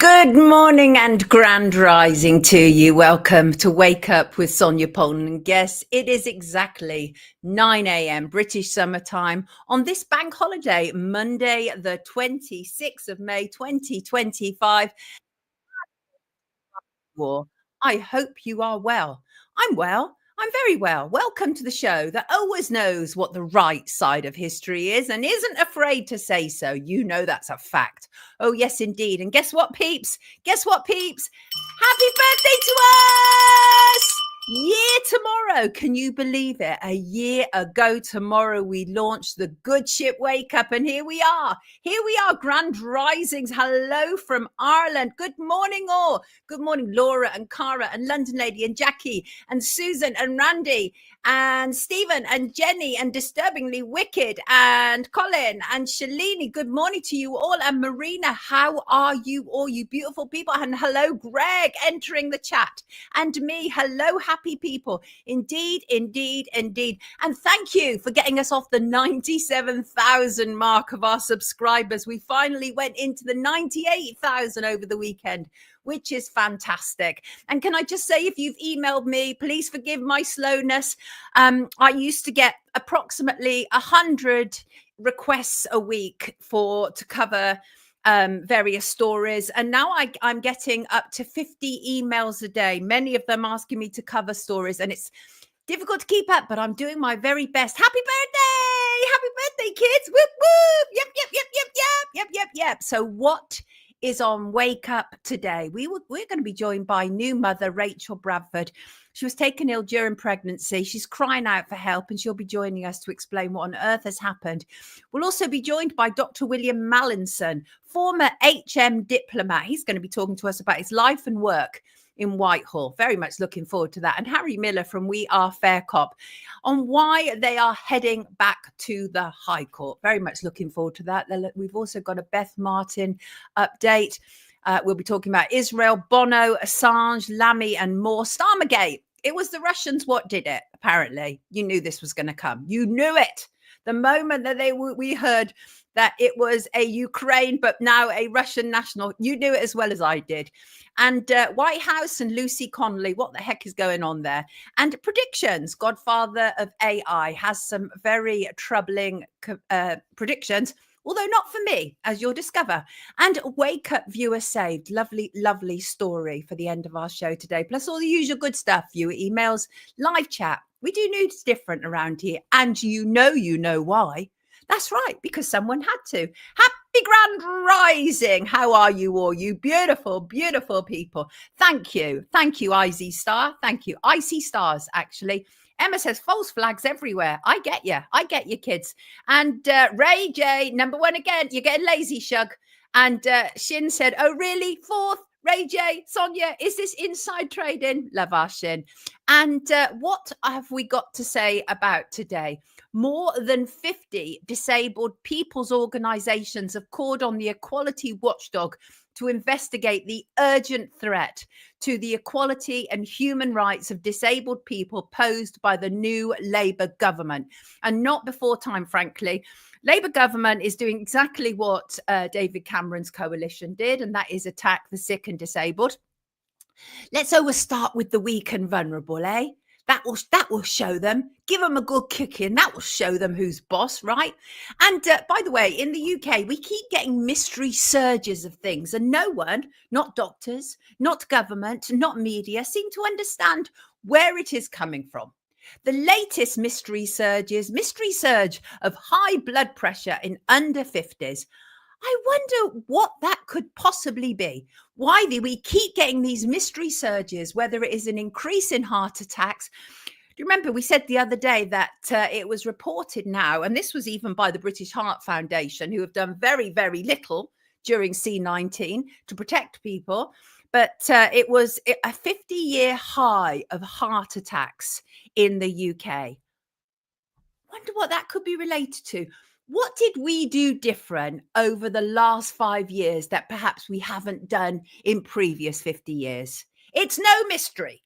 Good morning and grand rising to you. Welcome to Wake Up with Sonia Poulton. And guess it is exactly 9 a.m. British summertime on this bank holiday, Monday, the 26th of May, 2025. War. I hope you are well. I'm well. I'm very well. Welcome to the show that always knows what the right side of history is and isn't afraid to say so. You know that's a fact. Oh, yes, indeed. And guess what, peeps? Guess what, peeps? Happy birthday to us! Year tomorrow. Can you believe it? A year ago tomorrow, we launched the Good Ship Wake Up, and here we are. Here we are, Grand Risings. Hello from Ireland. Good morning, all. Good morning, Laura and Cara and London Lady and Jackie and Susan and Randy and Stephen and Jenny and Disturbingly Wicked and Colin and Shalini. Good morning to you all. And Marina, how are you all, you beautiful people? And hello, Greg, entering the chat. And me, hello, happy people. Indeed, indeed, indeed. And thank you for getting us off the 97,000 mark of our subscribers. We finally went into the 98,000 over the weekend, which is fantastic. And can I just say, if you've emailed me, please forgive my slowness. I used to get approximately 100 requests a week to cover various stories. And now I'm getting up to 50 emails a day, many of them asking me to cover stories. And it's difficult to keep up, but I'm doing my very best. Happy birthday! Happy birthday, kids! Whoop, whoop! Yep, yep, yep, yep, yep, yep, yep, yep. So what is on Wake Up today? We're going to be joined by new mother Rachel Bradford. She was taken ill during pregnancy. She's crying out for help, and she'll be joining us to explain what on earth has happened. We'll also be joined by Dr. William Mallinson, former HM diplomat. He's going to be talking to us about his life and work in Whitehall. Very much looking forward to that. And Harry Miller from We Are Fair Cop on why they are heading back to the High Court. Very much looking forward to that. We've also got a Beth Martin update. We'll be talking about Israel, Bono, Assange, Lamy, and more. Starmergate. It was the Russians what did it, apparently. You knew this was going to come. You knew it. The moment that we heard that it was a Ukraine, but now a Russian national, you knew it as well as I did. And White House and Lucy Connolly, what the heck is going on there? And predictions. Godfather of AI has some very troubling predictions, although not for me, as you'll discover. And Wake Up Viewer Saved. Lovely, lovely story for the end of our show today. Plus all the usual good stuff, viewer emails, live chat. We do news different around here. And you know why. That's right, because someone had to. Happy Grand Rising. How are you all, you beautiful, beautiful people? Thank you. Thank you, Icy Star. Thank you. Icy Stars, actually. Emma says, false flags everywhere. I get you. I get you, kids. And Ray J, number one again. You're getting lazy, Shug. And Shin said, oh, really? Fourth? Ray J, Sonia, is this inside trading? Love our Shin. And what have we got to say about today? More than 50 disabled people's organizations have called on the equality watchdog to investigate the urgent threat to the equality and human rights of disabled people posed by the new Labour government. And not before time, frankly. Labour government is doing exactly what David Cameron's coalition did, and that is attack the sick and disabled. Let's always start with the weak and vulnerable, eh? That will show them. Give them a good kicking. That will show them who's boss, right? And by the way, in the UK, we keep getting mystery surges of things, and no one, not doctors, not government, not media, seem to understand where it is coming from. The latest mystery surge of high blood pressure in under 50s. I wonder what that could possibly be. Why do we keep getting these mystery surges, whether it is an increase in heart attacks? Do you remember we said the other day that it was reported now, and this was even by the British Heart Foundation, who have done very, very little during C-19 to protect people, but it was a 50-year high of heart attacks in the UK. Wonder what that could be related to. What did we do different over the last 5 years that perhaps we haven't done in previous 50 years? It's no mystery.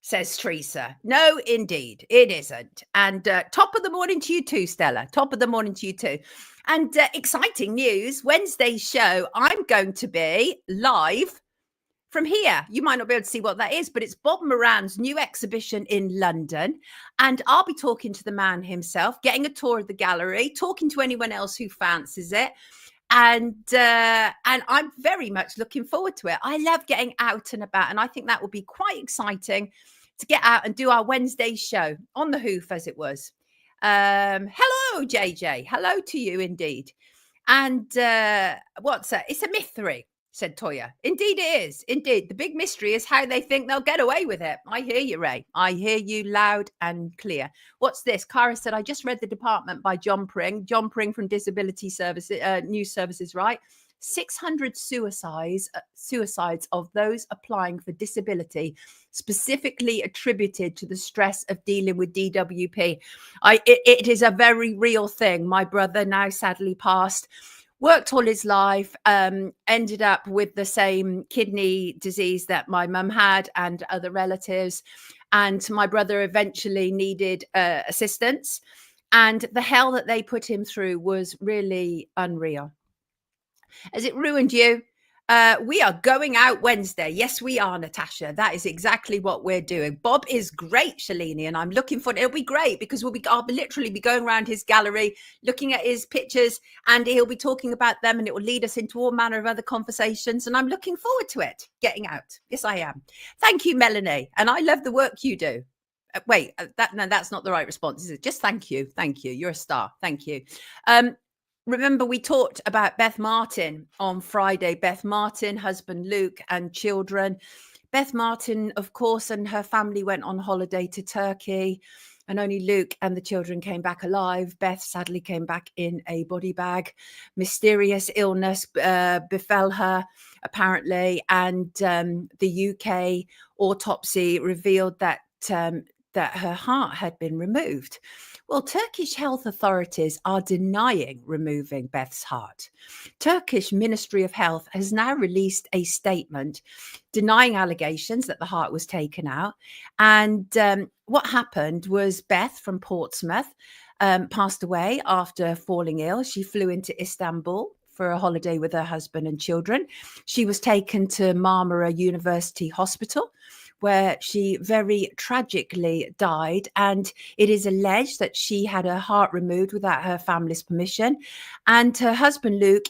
says Teresa. No, indeed, it isn't. And top of the morning to you too, Stella. Top of the morning to you too. And exciting news, Wednesday's show, I'm going to be live from here. You might not be able to see what that is, but it's Bob Moran's new exhibition in London. And I'll be talking to the man himself, getting a tour of the gallery, talking to anyone else who fancies it. And I'm very much looking forward to it. I love getting out and about, and I think that will be quite exciting to get out and do our Wednesday show on the hoof, as it was. Hello, JJ. Hello to you, indeed. And what's that? It's a mystery, said Toya. Indeed it is. Indeed. The big mystery is how they think they'll get away with it. I hear you, Ray. I hear you loud and clear. What's this? Cara said, I just read The Department by John Pring. John Pring from Disability Services, News Services, right? 600 suicides of those applying for disability, specifically attributed to the stress of dealing with DWP. It is a very real thing. My brother, now sadly passed, worked all his life, ended up with the same kidney disease that my mum had and other relatives. And my brother eventually needed assistance. And the hell that they put him through was really unreal. Has it ruined you? We are going out Wednesday. Yes, we are, Natasha. That is exactly what we're doing. Bob is great, Shalini, and I'm looking for it. It'll be great because I'll literally be going around his gallery, looking at his pictures, and he'll be talking about them, and it will lead us into all manner of other conversations. And I'm looking forward to it. Getting out. Yes, I am. Thank you, Melanie. And I love the work you do. That's not the right response, is it? Just thank you. Thank you. You're a star. Thank you. Remember, we talked about Beth Martin on Friday. Beth Martin, husband Luke, and children. Beth Martin, of course, and her family went on holiday to Turkey, and only Luke and the children came back alive. Beth sadly came back in a body bag. Mysterious illness befell her, apparently, and the UK autopsy revealed that her heart had been removed. Well, Turkish Health Authorities are denying removing Beth's heart. Turkish Ministry of Health has now released a statement denying allegations that the heart was taken out. And what happened was Beth from Portsmouth passed away after falling ill. She flew into Istanbul for a holiday with her husband and children. She was taken to Marmara University Hospital, where she very tragically died. And it is alleged that she had her heart removed without her family's permission. And her husband, Luke,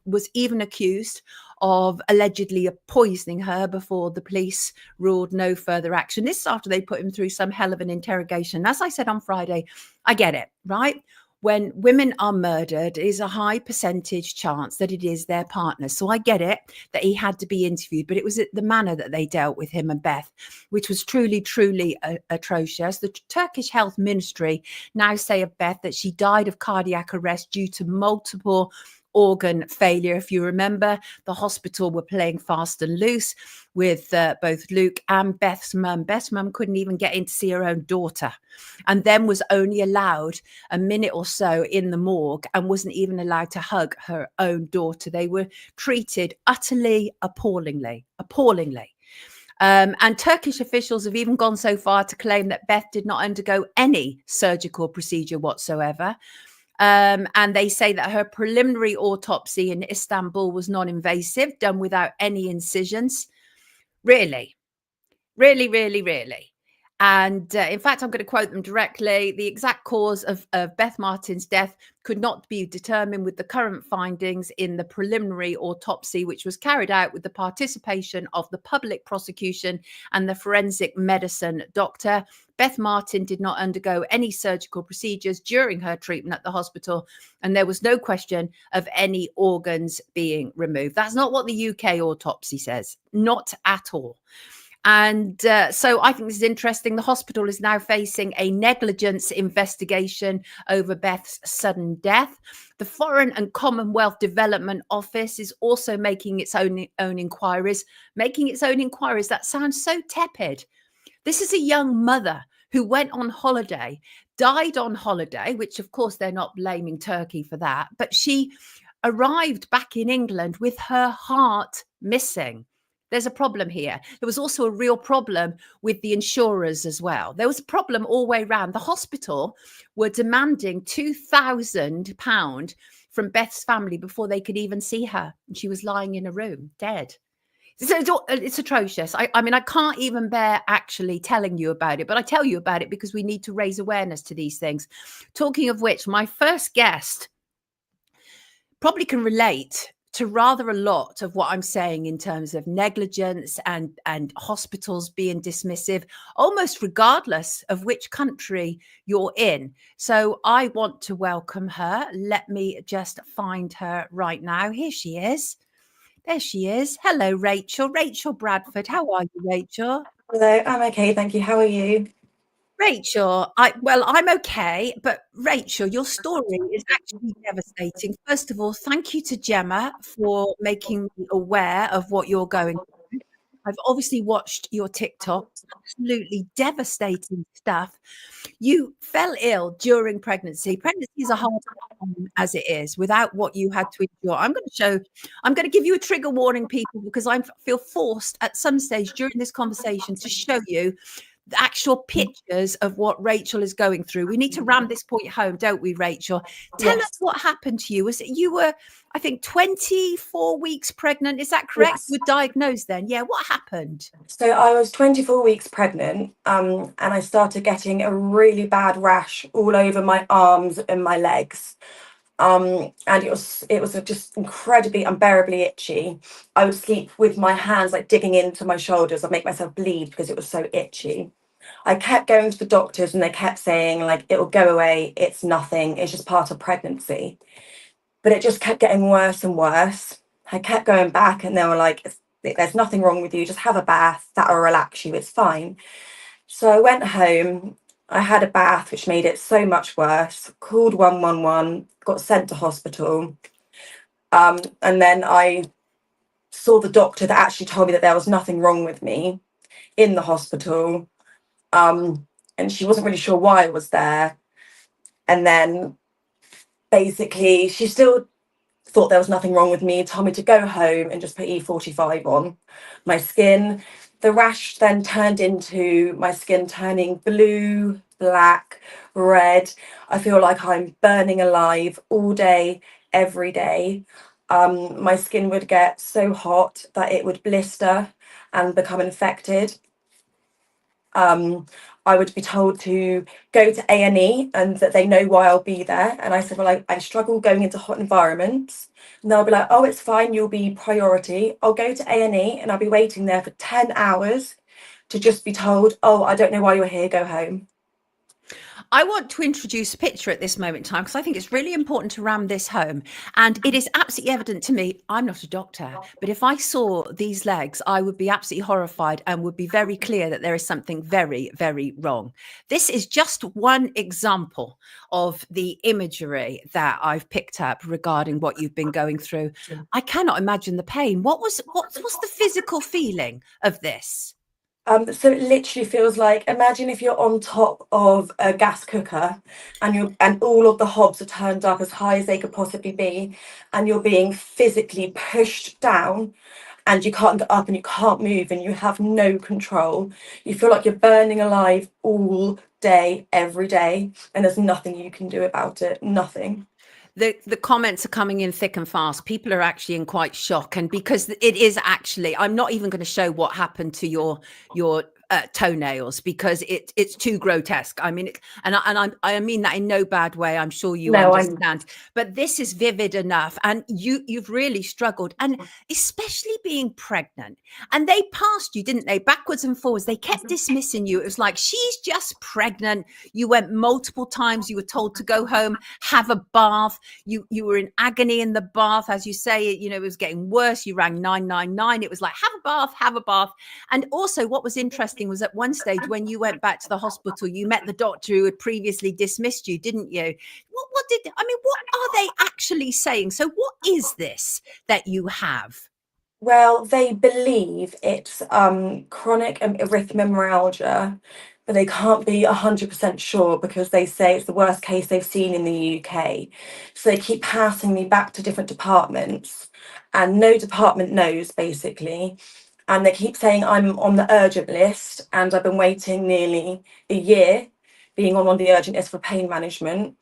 was accused of allegedly poisoning her before the police ruled no further action. This is after they put him through some hell of an interrogation. As I said on Friday, I get it, right? When women are murdered, it is a high percentage chance that it is their partner. So I get it that he had to be interviewed, but it was the manner that they dealt with him and Beth, which was truly, truly atrocious. The Turkish Health Ministry now say of Beth that she died of cardiac arrest due to multiple organ failure. If you remember, the hospital were playing fast and loose with both Luke and Beth's mum. Beth's mum couldn't even get in to see her own daughter, and then was only allowed a minute or so in the morgue and wasn't even allowed to hug her own daughter. They were treated utterly appallingly. And Turkish officials have even gone so far to claim that Beth did not undergo any surgical procedure whatsoever. And they say that her preliminary autopsy in Istanbul was non-invasive, done without any incisions. Really. And in fact, I'm going to quote them directly. The exact cause of Beth Martin's death could not be determined with the current findings in the preliminary autopsy, which was carried out with the participation of the public prosecution and the forensic medicine doctor. Beth Martin did not undergo any surgical procedures during her treatment at the hospital, and there was no question of any organs being removed. That's not what the UK autopsy says, not at all. And so I think this is interesting. The hospital is now facing a negligence investigation over Beth's sudden death. The Foreign and Commonwealth Development Office is also making its own inquiries. That sounds so tepid. This is a young mother who went on holiday, died on holiday, which of course they're not blaming Turkey for that, but she arrived back in England with her heart missing. There's a problem here. There was also a real problem with the insurers as well. There was a problem all the way around. The hospital were demanding £2,000 from Beth's family before they could even see her. And she was lying in a room, dead. So it's atrocious. I mean, I can't even bear actually telling you about it, but I tell you about it because we need to raise awareness to these things. Talking of which, my first guest probably can relate to rather a lot of what I'm saying in terms of negligence and hospitals being dismissive, almost regardless of which country you're in. So I want to welcome her. Let me just find her right now. Here she is. There she is. Hello, Rachel. Rachel Bradford. How are you, Rachel? Hello, I'm okay, thank you. How are you? Rachel, I'm okay, but Rachel, your story is actually devastating. First of all, thank you to Gemma for making me aware of what you're going through. I've obviously watched your TikTok, absolutely devastating stuff. You fell ill during pregnancy. Pregnancy is a hard time as it is without what you had to endure. I'm going to give you a trigger warning, people, because I feel forced at some stage during this conversation to show you the actual pictures of what Rachel is going through. We need to ram this point home, don't we, Rachel? Tell us Yes, what happened to you. Was it you were, I think, 24 weeks pregnant? Is that correct? yes. You were diagnosed then. Yeah. What happened? So I was 24 weeks pregnant, and I started getting a really bad rash all over my arms and my legs. And it was just incredibly unbearably itchy. I would sleep with my hands like digging into my shoulders. I'd make myself bleed because it was so itchy. I kept going to the doctors and they kept saying like it will go away, it's nothing, it's just part of pregnancy. But it just kept getting worse and worse. I kept going back and they were like, there's nothing wrong with you, just have a bath, that'll relax you, it's fine. So I went home, I had a bath, which made it so much worse, called 111, got sent to hospital. And then I saw the doctor that actually told me that there was nothing wrong with me in the hospital. And she wasn't really sure why I was there. And then basically, she still thought there was nothing wrong with me, told me to go home and just put E45 on my skin. The rash then turned into my skin turning blue, black, red. I feel like I'm burning alive all day, every day. My skin would get so hot that it would blister and become infected. um, I would be told to go to A&E and that they know why I'll be there. And I said, well, I struggle going into hot environments. And they'll be like, oh, it's fine, you'll be priority. I'll go to A&E and I'll be waiting there for 10 hours to just be told, oh, I don't know why you're here, go home. I want to introduce a picture at this moment in time because I think it's really important to ram this home. And it is absolutely evident to me, I'm not a doctor, but if I saw these legs, I would be absolutely horrified and would be very clear that there is something very, very wrong. This is just one example of the imagery that I've picked up regarding what you've been going through. I cannot imagine the pain. What was the physical feeling of this? So it literally feels like, imagine if you're on top of a gas cooker and all of the hobs are turned up as high as they could possibly be, and you're being physically pushed down and you can't get up and you can't move and you have no control. You feel like you're burning alive all day, every day, and there's nothing you can do about it. Nothing. The comments are coming in thick and fast. People are actually in quite shock, and because it is actually, I'm not even going to show what happened to your toenails because it's too grotesque. I mean, I mean that in no bad way. I'm sure you No, I'm understand, but this is vivid enough, and you've really struggled, and especially being pregnant. And they passed you, didn't they? Backwards and forwards. They kept dismissing you. It was like, she's just pregnant. You went multiple times. You were told to go home, have a bath. You were in agony in the bath, as you say. It was getting worse. You rang 999. It was like, have a bath, have a bath. And also, what was interesting was at one stage when you went back to the hospital, you met the doctor who had previously dismissed you, didn't you? What are they actually saying? So what is this that you have? Well, they believe it's chronic erythromelalgia, but they can't be 100% sure because they say it's the worst case they've seen in the UK. So they keep passing me back to different departments, and no department knows basically. and they keep saying I'm on the urgent list, and I've been waiting nearly a year being on the urgent list for pain management.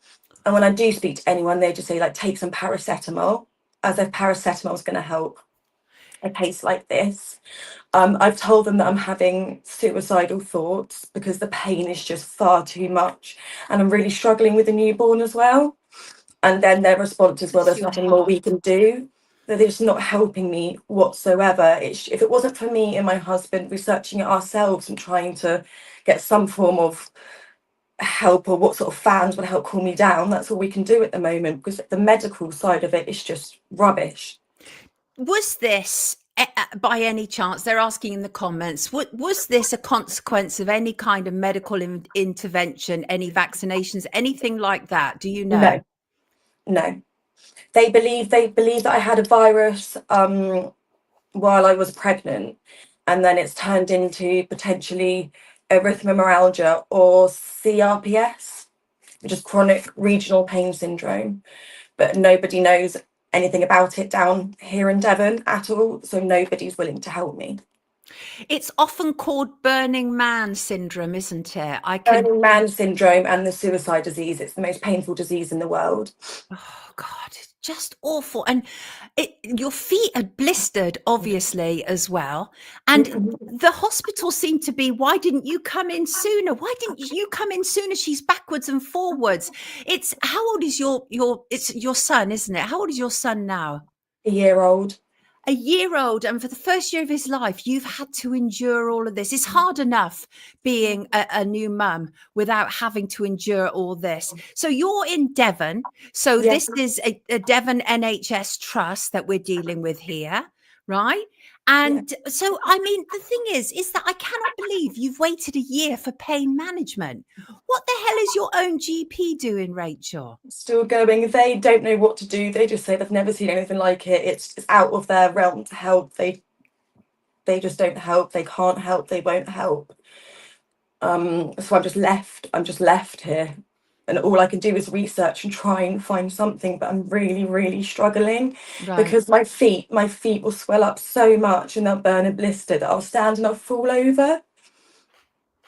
And when I do speak to anyone, they just say, like, take some paracetamol, as if paracetamol is going to help a case like this. I've told them that I'm having suicidal thoughts because the pain is just far too much, and I'm really struggling with a newborn as well. And then their response is, well, Bless there's your nothing more we heart. can do. That they're just not helping me whatsoever. If it wasn't for me and my husband researching it ourselves and trying to get some form of help, or what sort of fans would help cool me down, that's all we can do at the moment, because the medical side of it is just rubbish. Was this, by any chance, they're asking in the comments, was this a consequence of any kind of medical intervention, any vaccinations, anything like that? Do you know? No, no. They believe that I had a virus while I was pregnant, and then it's turned into potentially erythromelalgia, or CRPS, which is chronic regional pain syndrome. But nobody knows anything about it down here in Devon at all, so nobody's willing to help me. It's often called Burning Man syndrome, isn't it? Burning Man syndrome and the suicide disease. It's the most painful disease in the world. Oh God, it's just awful. And your feet are blistered, obviously, as well. And the hospital seemed to be, why didn't you come in sooner? Why didn't you come in sooner? She's backwards and forwards. It's, how old is it's your son, isn't it? How old is your son now? A year old. A year old, and for the first year of his life, you've had to endure all of this. It's hard enough being a new mum without having to endure all this. So you're in Devon. So Yeah. this is a Devon NHS trust that we're dealing with here, right? And so, I mean, the thing is that I cannot believe you've waited a year for pain management. What the hell is your own GP doing, Rachel? Still going. They don't know what to do. They just say they've never seen anything like it. It's out of their realm to help. They just don't help. They can't help. They won't help. So I'm just left here, and all I can do is research and try and find something. But I'm really, really struggling, Right. because my feet will swell up so much, and they'll burn and blister, that I'll stand and I'll fall over.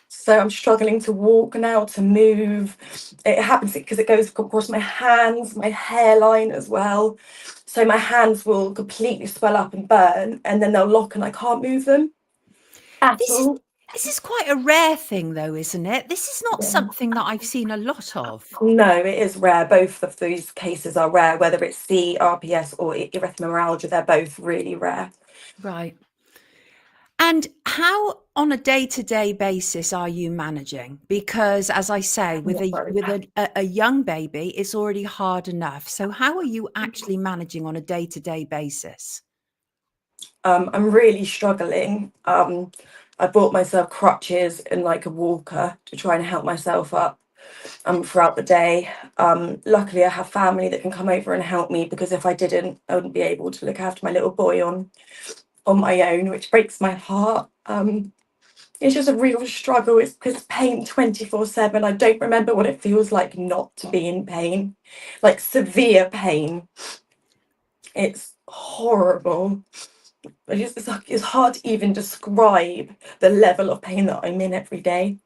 So I'm struggling to walk now, to move. It happens because it goes across my hands, my hairline as well. So my hands will completely swell up and burn, and then they'll lock and I can't move them at all. This is quite a rare thing, though, isn't it? This is not something that I've seen a lot of. No, it is rare. Both of these cases are rare, whether it's CRPS or erythromelalgia, they're both really rare. Right. And how, on a day-to-day basis, are you managing? Because, as I say, with a young baby, it's already hard enough. So how are you actually managing on a day-to-day basis? I'm really struggling. I bought myself crutches and like a walker to try and help myself up throughout the day. Luckily, I have family that can come over and help me, because if I didn't, I wouldn't be able to look after my little boy on my own, which breaks my heart. It's just a real struggle. It's because pain 24/7. I don't remember what it feels like not to be in pain, like severe pain. It's horrible. It's hard to even describe the level of pain that I'm in every day.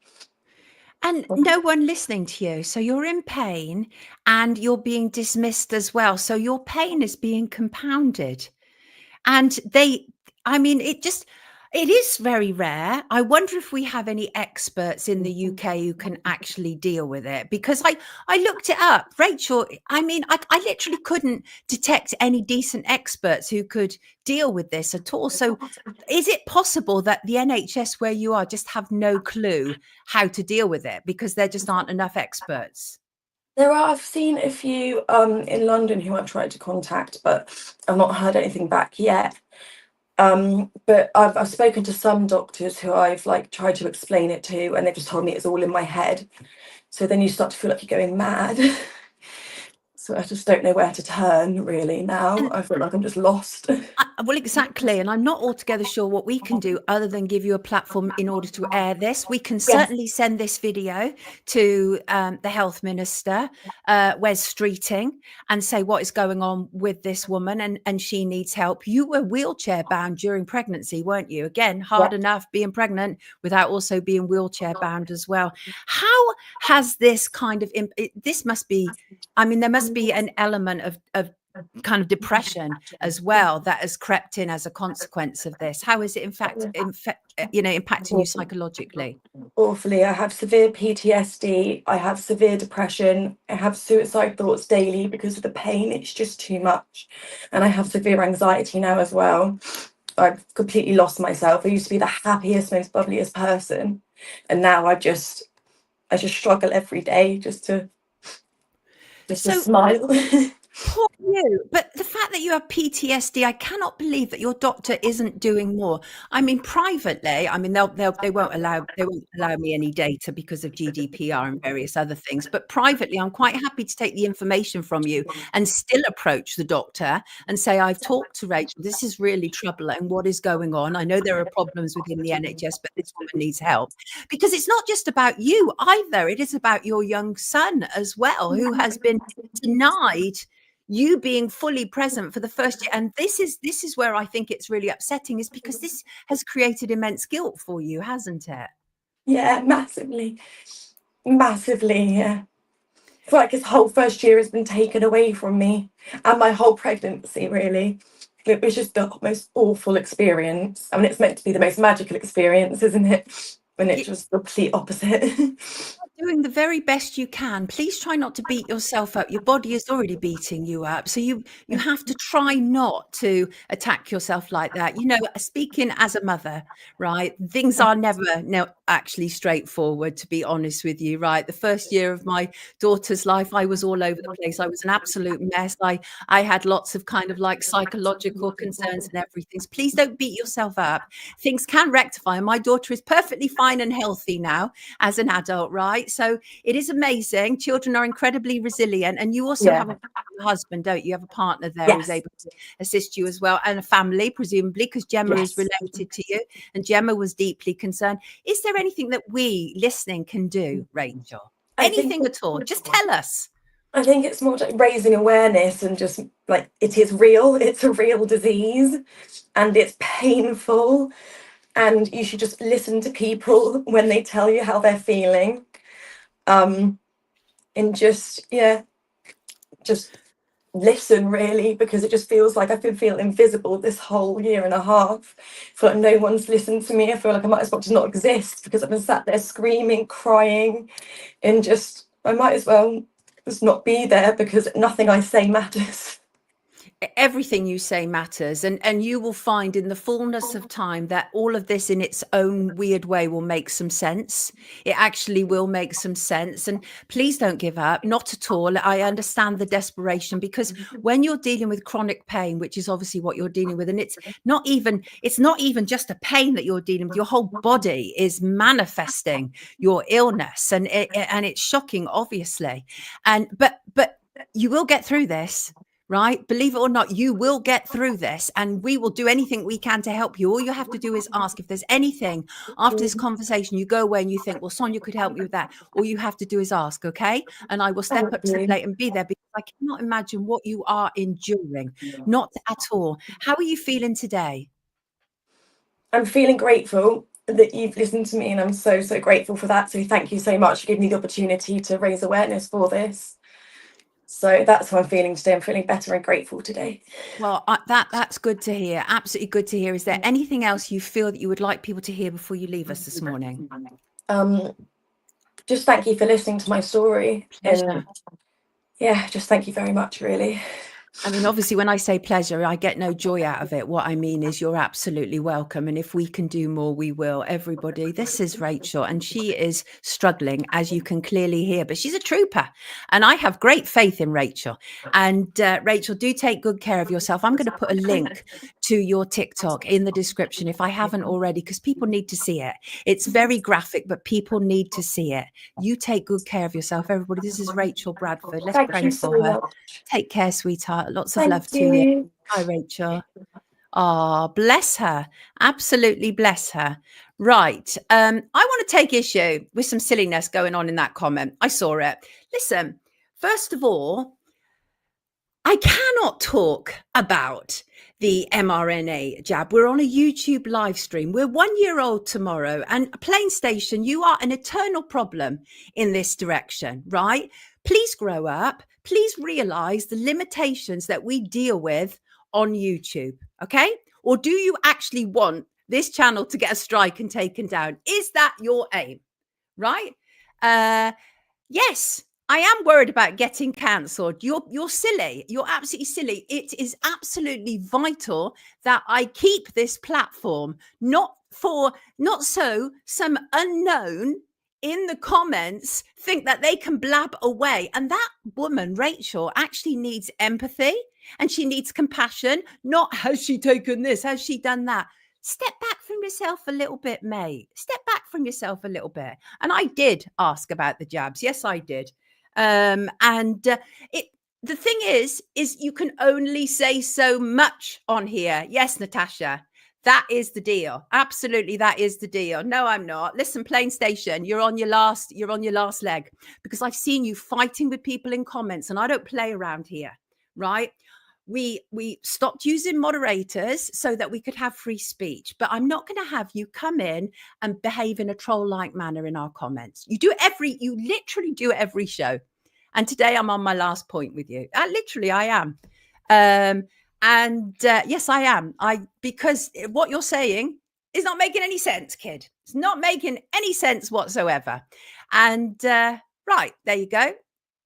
And no one listening to you. So you're in pain and you're being dismissed as well. So your pain is being compounded. And I mean, it is very rare. I wonder if we have any experts in the UK who can actually deal with it, because I looked it up, Rachel. I mean, I literally couldn't detect any decent experts who could deal with this at all. So is it possible that the NHS where you are just have no clue how to deal with it because there just aren't enough experts? I've seen a few in London who I've tried to contact, but I've not heard anything back yet. But I've spoken to some doctors who I've like tried to explain it to, and they've just told me it's all in my head. So then you start to feel like you're going mad. So I just don't know where to turn really now. And I feel like I'm just lost. well, exactly. And I'm not altogether sure what we can do other than give you a platform in order to air this. We can Yes. certainly send this video to the health minister, Wes Streeting, and say what is going on with this woman, and she needs help. You were wheelchair bound during pregnancy, weren't you? Again, hard enough being pregnant without also being wheelchair bound as well. How has this kind of, this must be, I mean, there must be an element of kind of depression as well that has crept in as a consequence of this. How is it impacting you psychologically? Awfully. I have severe PTSD, I have severe depression, I have suicide thoughts daily because of the pain. It's just too much. And I have severe anxiety now as well. I've completely lost myself. I used to be the happiest, most bubbliest person, and now I just struggle every day just to smile. Poor you. But the fact that you have PTSD, I cannot believe that your doctor isn't doing more. I mean, privately, I mean, they won't allow me any data because of GDPR and various other things. But privately, I'm quite happy to take the information from you and still approach the doctor and say, I've talked to Rachel. This is really troubling. What is going on? I know there are problems within the NHS, but this woman needs help. Because it's not just about you either. It is about your young son as well, who has been denied you being fully present for the first year. And this is where I think it's really upsetting, is because this has created immense guilt for you, hasn't it? Yeah, massively. Yeah. I feel like his whole first year has been taken away from me, and my whole pregnancy, really. It was just the most awful experience. I mean, it's meant to be the most magical experience, isn't it? When it's just the complete opposite. Doing the very best you can. Please try not to beat yourself up. Your body is already beating you up. So you have to try not to attack yourself like that. You know, speaking as a mother, right? Things are never actually straightforward, to be honest with you, right? The first year of my daughter's life, I was all over the place. I was an absolute mess. I had lots of kind of like psychological concerns and everything. So please don't beat yourself up. Things can rectify. My daughter is perfectly fine and healthy now as an adult, right? So it is amazing. Children are incredibly resilient. And you also have a husband, don't you? You have a partner there who's able to assist you as well, and a family, presumably, because Gemma is related to you. And Gemma was deeply concerned. Is there anything that we listening can do, Rachel? Anything at all? Just tell us. I think it's more like raising awareness and just like, it is real. It's a real disease and it's painful. And you should just listen to people when they tell you how they're feeling. And just listen, really, because it just feels like I've been feeling invisible this whole year and a half. I feel like no one's listened to me. I feel like I might as well just not exist, because I've been sat there screaming, crying, and I might as well just not be there, because nothing I say matters. Everything you say matters, and you will find in the fullness of time that all of this in its own weird way will make some sense. It actually will make some sense. And please don't give up, not at all. I understand the desperation, because when you're dealing with chronic pain, which is obviously what you're dealing with, and it's not even just a pain that you're dealing with, your whole body is manifesting your illness, and it's shocking, obviously. But you will get through this. Right? Believe it or not, you will get through this, and we will do anything we can to help you. All you have to do is ask. If there's anything after this conversation, you go away and you think, well, Sonia could help me with that. All you have to do is ask, okay? And I will step up to the plate and be there, because I cannot imagine what you are enduring. Not at all. How are you feeling today? I'm feeling grateful that you've listened to me, and I'm so, so grateful for that. So thank you so much for giving me the opportunity to raise awareness for this. So that's how I'm feeling today. I'm feeling better and grateful today. Well, that's good to hear. Absolutely good to hear. Is there anything else you feel that you would like people to hear before you leave us this morning? Just thank you for listening to my story. Pleasure. And just thank you very much, really. I mean, obviously, when I say pleasure, I get no joy out of it. What I mean is you're absolutely welcome. And if we can do more, we will. Everybody, this is Rachel, and she is struggling, as you can clearly hear, but she's a trooper. And I have great faith in Rachel. And Rachel, do take good care of yourself. I'm going to put a link to your TikTok in the description if I haven't already, because people need to see it. It's very graphic, but people need to see it. You take good care of yourself, everybody. This is Rachel Bradford. Let's pray for her. Take care, sweetheart. Lots of love to you. Hi, Rachel. Oh, bless her. Absolutely bless her. Right. I want to take issue with some silliness going on in that comment. I saw it. Listen, first of all, I cannot talk about the mRNA jab. We're on a YouTube live stream. We're 1 year old tomorrow. And Plain Station, you are an eternal problem in this direction, right? Please grow up. Please realize the limitations that we deal with on YouTube, okay? Or do you actually want this channel to get a strike and taken down? Is that your aim, right? Yes, I am worried about getting cancelled. You're silly. You're absolutely silly. It is absolutely vital that I keep this platform, not so some unknown in the comments think that they can blab away. And that woman, Rachel, actually needs empathy and she needs compassion. Not has she taken this? Has she done that? Step back from yourself a little bit, mate. Step back from yourself a little bit. And I did ask about the jabs. Yes, I did. The thing is you can only say so much on here. Yes, Natasha, that is the deal. Absolutely, that is the deal. No, I'm not. Listen, Plain Station, you're on your last leg, because I've seen you fighting with people in comments, and I don't play around here, right? We stopped using moderators so that we could have free speech, but I'm not going to have you come in and behave in a troll-like manner in our comments. You literally do it every show. And today I'm on my last point with you. Literally, I am. Yes, I am. Because what you're saying is not making any sense, kid. It's not making any sense whatsoever. And right, there you go.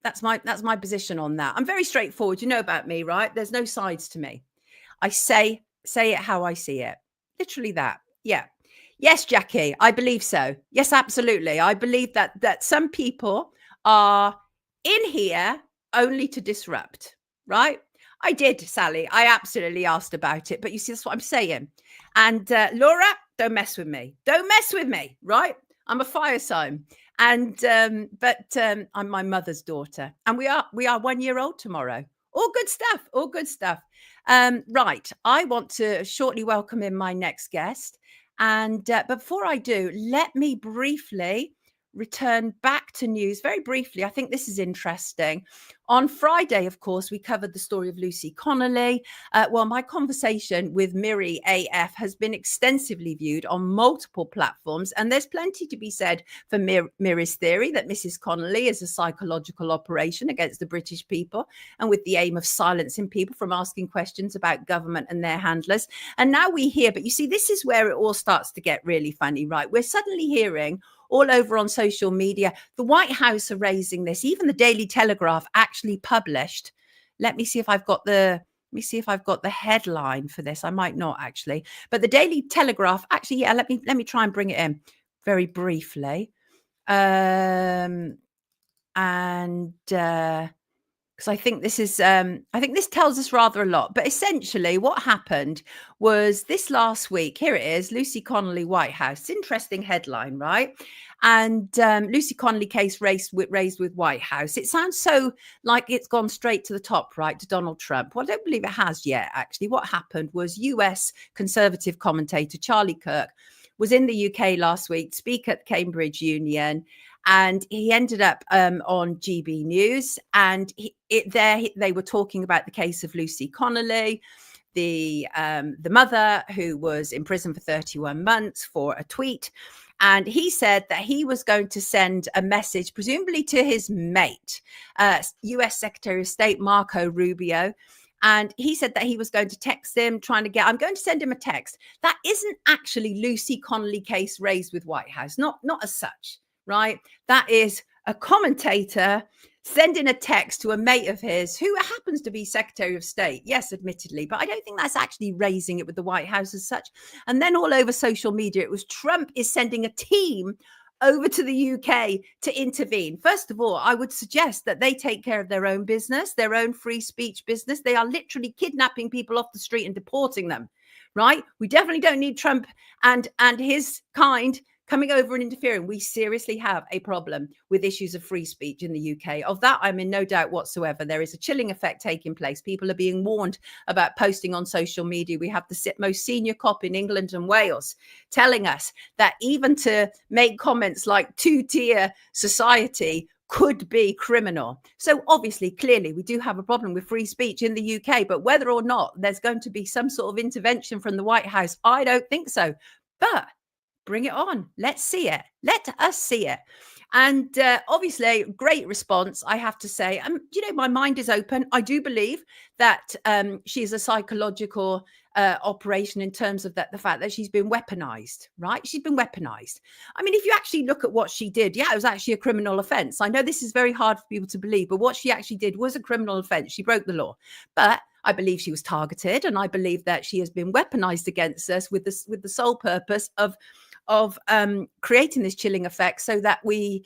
That's my position on that. I'm very straightforward. You know about me, right? There's no sides to me. I say it how I see it. Literally that. Yeah. Yes, Jackie, I believe so. Yes, absolutely. I believe that some people are in here only to disrupt, right? I did, Sally. I absolutely asked about it. But you see, that's what I'm saying. And Laura, don't mess with me. Don't mess with me, right? I'm a fire sign. And I'm my mother's daughter, and we are 1 year old tomorrow. All good stuff. Right, I want to shortly welcome in my next guest, and but before I do, let me briefly return back to news very briefly. I think this is interesting. On Friday, of course, we covered the story of Lucy Connolly. Well, my conversation with Miri AF has been extensively viewed on multiple platforms, and there's plenty to be said for Miri's theory that Mrs. Connolly is a psychological operation against the British people, and with the aim of silencing people from asking questions about government and their handlers. And now we hear, but you see, this is where it all starts to get really funny, right? We're suddenly hearing all over on social media, the White House are raising this. Even the Daily Telegraph actually published. Let me see if I've got the headline for this. I might not actually, but the Daily Telegraph actually, yeah. Let me try and bring it in very briefly, because I think this is I think this tells us rather a lot. But essentially what happened was this last week, here it is, Lucy Connolly, White House. Interesting headline, right? And Lucy Connolly case raised with White House. It sounds so like it's gone straight to the top, right, to Donald Trump. Well, I don't believe it has yet, actually. What happened was US conservative commentator Charlie Kirk was in the UK last week, speak at Cambridge Union, and he ended up on GB News, and they were talking about the case of Lucy Connolly, the mother who was in prison for 31 months for a tweet. And he said that he was going to send a message, presumably to his mate, US Secretary of State Marco Rubio. And he said that he was going to text him, I'm going to send him a text. That isn't actually Lucy Connolly case raised with White House, not as such, right? That is a commentator sending a text to a mate of his who happens to be Secretary of State. Yes, admittedly, but I don't think that's actually raising it with the White House as such. And then all over social media, it was Trump is sending a team over to the UK to intervene. First of all, I would suggest that they take care of their own business, their own free speech business. They are literally kidnapping people off the street and deporting them, right? We definitely don't need Trump and his kind coming over and interfering. We seriously have a problem with issues of free speech in the UK. Of that, I'm in no doubt whatsoever. There is a chilling effect taking place. People are being warned about posting on social media. We have the most senior cop in England and Wales telling us that even to make comments like two-tier society could be criminal. So obviously, clearly, we do have a problem with free speech in the UK, but whether or not there's going to be some sort of intervention from the White House, I don't think so. But bring it on. Let's see it. Let us see it. And obviously, great response, I have to say. My mind is open. I do believe that she is a psychological operation in terms of the fact that she's been weaponized, right? She's been weaponized. I mean, if you actually look at what she did, it was actually a criminal offense. I know this is very hard for people to believe, but what she actually did was a criminal offense. She broke the law. But I believe she was targeted, and I believe that she has been weaponized against us with the sole purpose of creating this chilling effect so that we're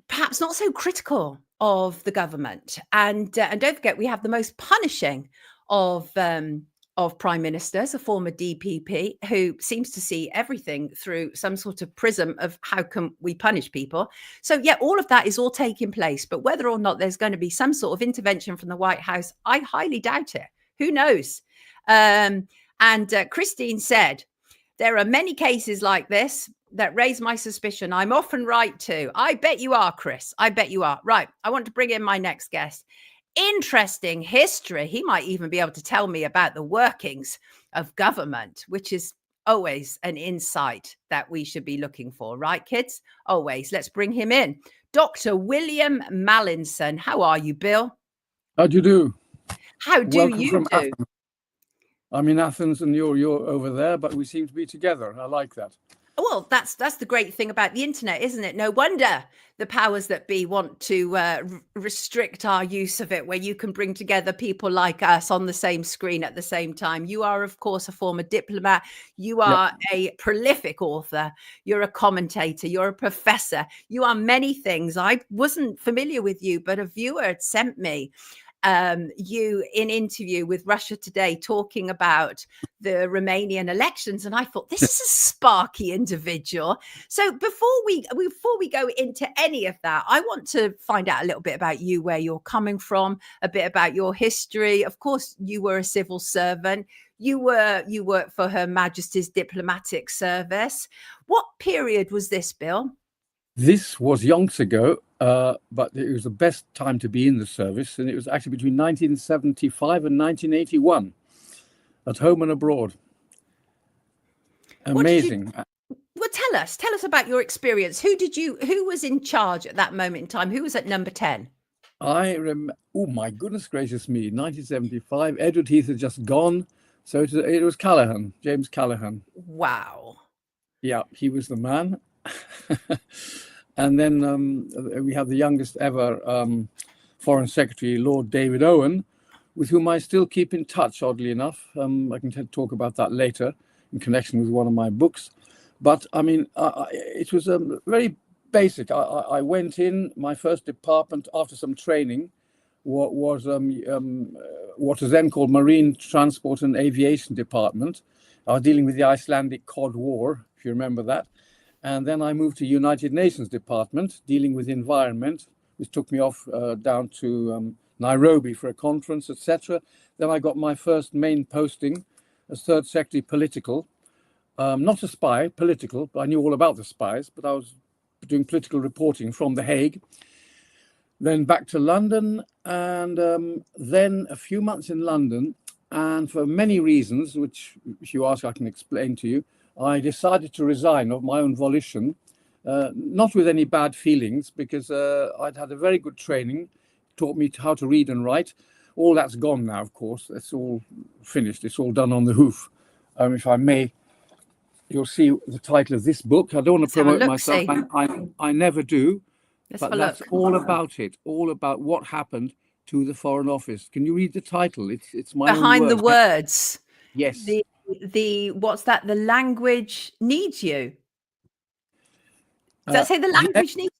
perhaps not so critical of the government. And don't forget, we have the most punishing of prime ministers, a former DPP, who seems to see everything through some sort of prism of how can we punish people. So all of that is all taking place. But whether or not there's going to be some sort of intervention from the White House, I highly doubt it. Who knows? And Christine said, there are many cases like this that raise my suspicion. I'm often right too. I bet you are, Chris. I bet you are. Right. I want to bring in my next guest. Interesting history. He might even be able to tell me about the workings of government, which is always an insight that we should be looking for. Right, kids? Always. Let's bring him in. Dr. William Mallinson. How are you, Bill? How do you do? How do Welcome you from do? Athens. I'm in Athens and you're over there, but we seem to be together. I like that. Well, that's the great thing about the internet, isn't it? No wonder the powers that be want to restrict our use of it, where you can bring together people like us on the same screen at the same time. You are, of course, a former diplomat. You are a prolific author. You're a commentator. You're a professor. You are many things. I wasn't familiar with you, but a viewer had sent me you in interview with Russia Today talking about the Romanian elections, and I thought, this is a sparky individual. So before we go into any of that, I want to find out a little bit about you, where you're coming from, a bit about your history. Of course, you were a civil servant. You worked for Her Majesty's Diplomatic Service. What period was this, Bill? This was yonks ago, but it was the best time to be in the service, and it was actually between 1975 and 1981, at home and abroad. Amazing. Well, tell us about your experience. Who was in charge at that moment in time? Who was at number 10? Oh my goodness gracious me, 1975. Edward Heath had just gone, so it was Callaghan, James Callaghan. Wow. Yeah, he was the man. And then we have the youngest ever Foreign Secretary, Lord David Owen, with whom I still keep in touch, oddly enough. I can talk about that later in connection with one of my books. But I mean, it was very basic. I went in, my first department after some training what was then called Marine Transport and Aviation Department. I was dealing with the Icelandic Cod War, if you remember that. And then I moved to United Nations Department, dealing with environment, which took me off down to Nairobi for a conference, etc. Then I got my first main posting as Third Secretary Political. Not a spy, political, but I knew all about the spies, but I was doing political reporting from The Hague. Then back to London, and then a few months in London. And for many reasons, which if you ask, I can explain to you, I decided to resign of my own volition, not with any bad feelings, because I'd had a very good training, taught me how to read and write. All that's gone now, of course. That's all finished. It's all done on the hoof. If I may, you'll see the title of this book. I don't want to promote myself. I never do. But that's all about it. All about what happened to the Foreign Office. Can you read the title? It's my Behind the words. Yes. The what's that? The language needs you. Does that say the language needs?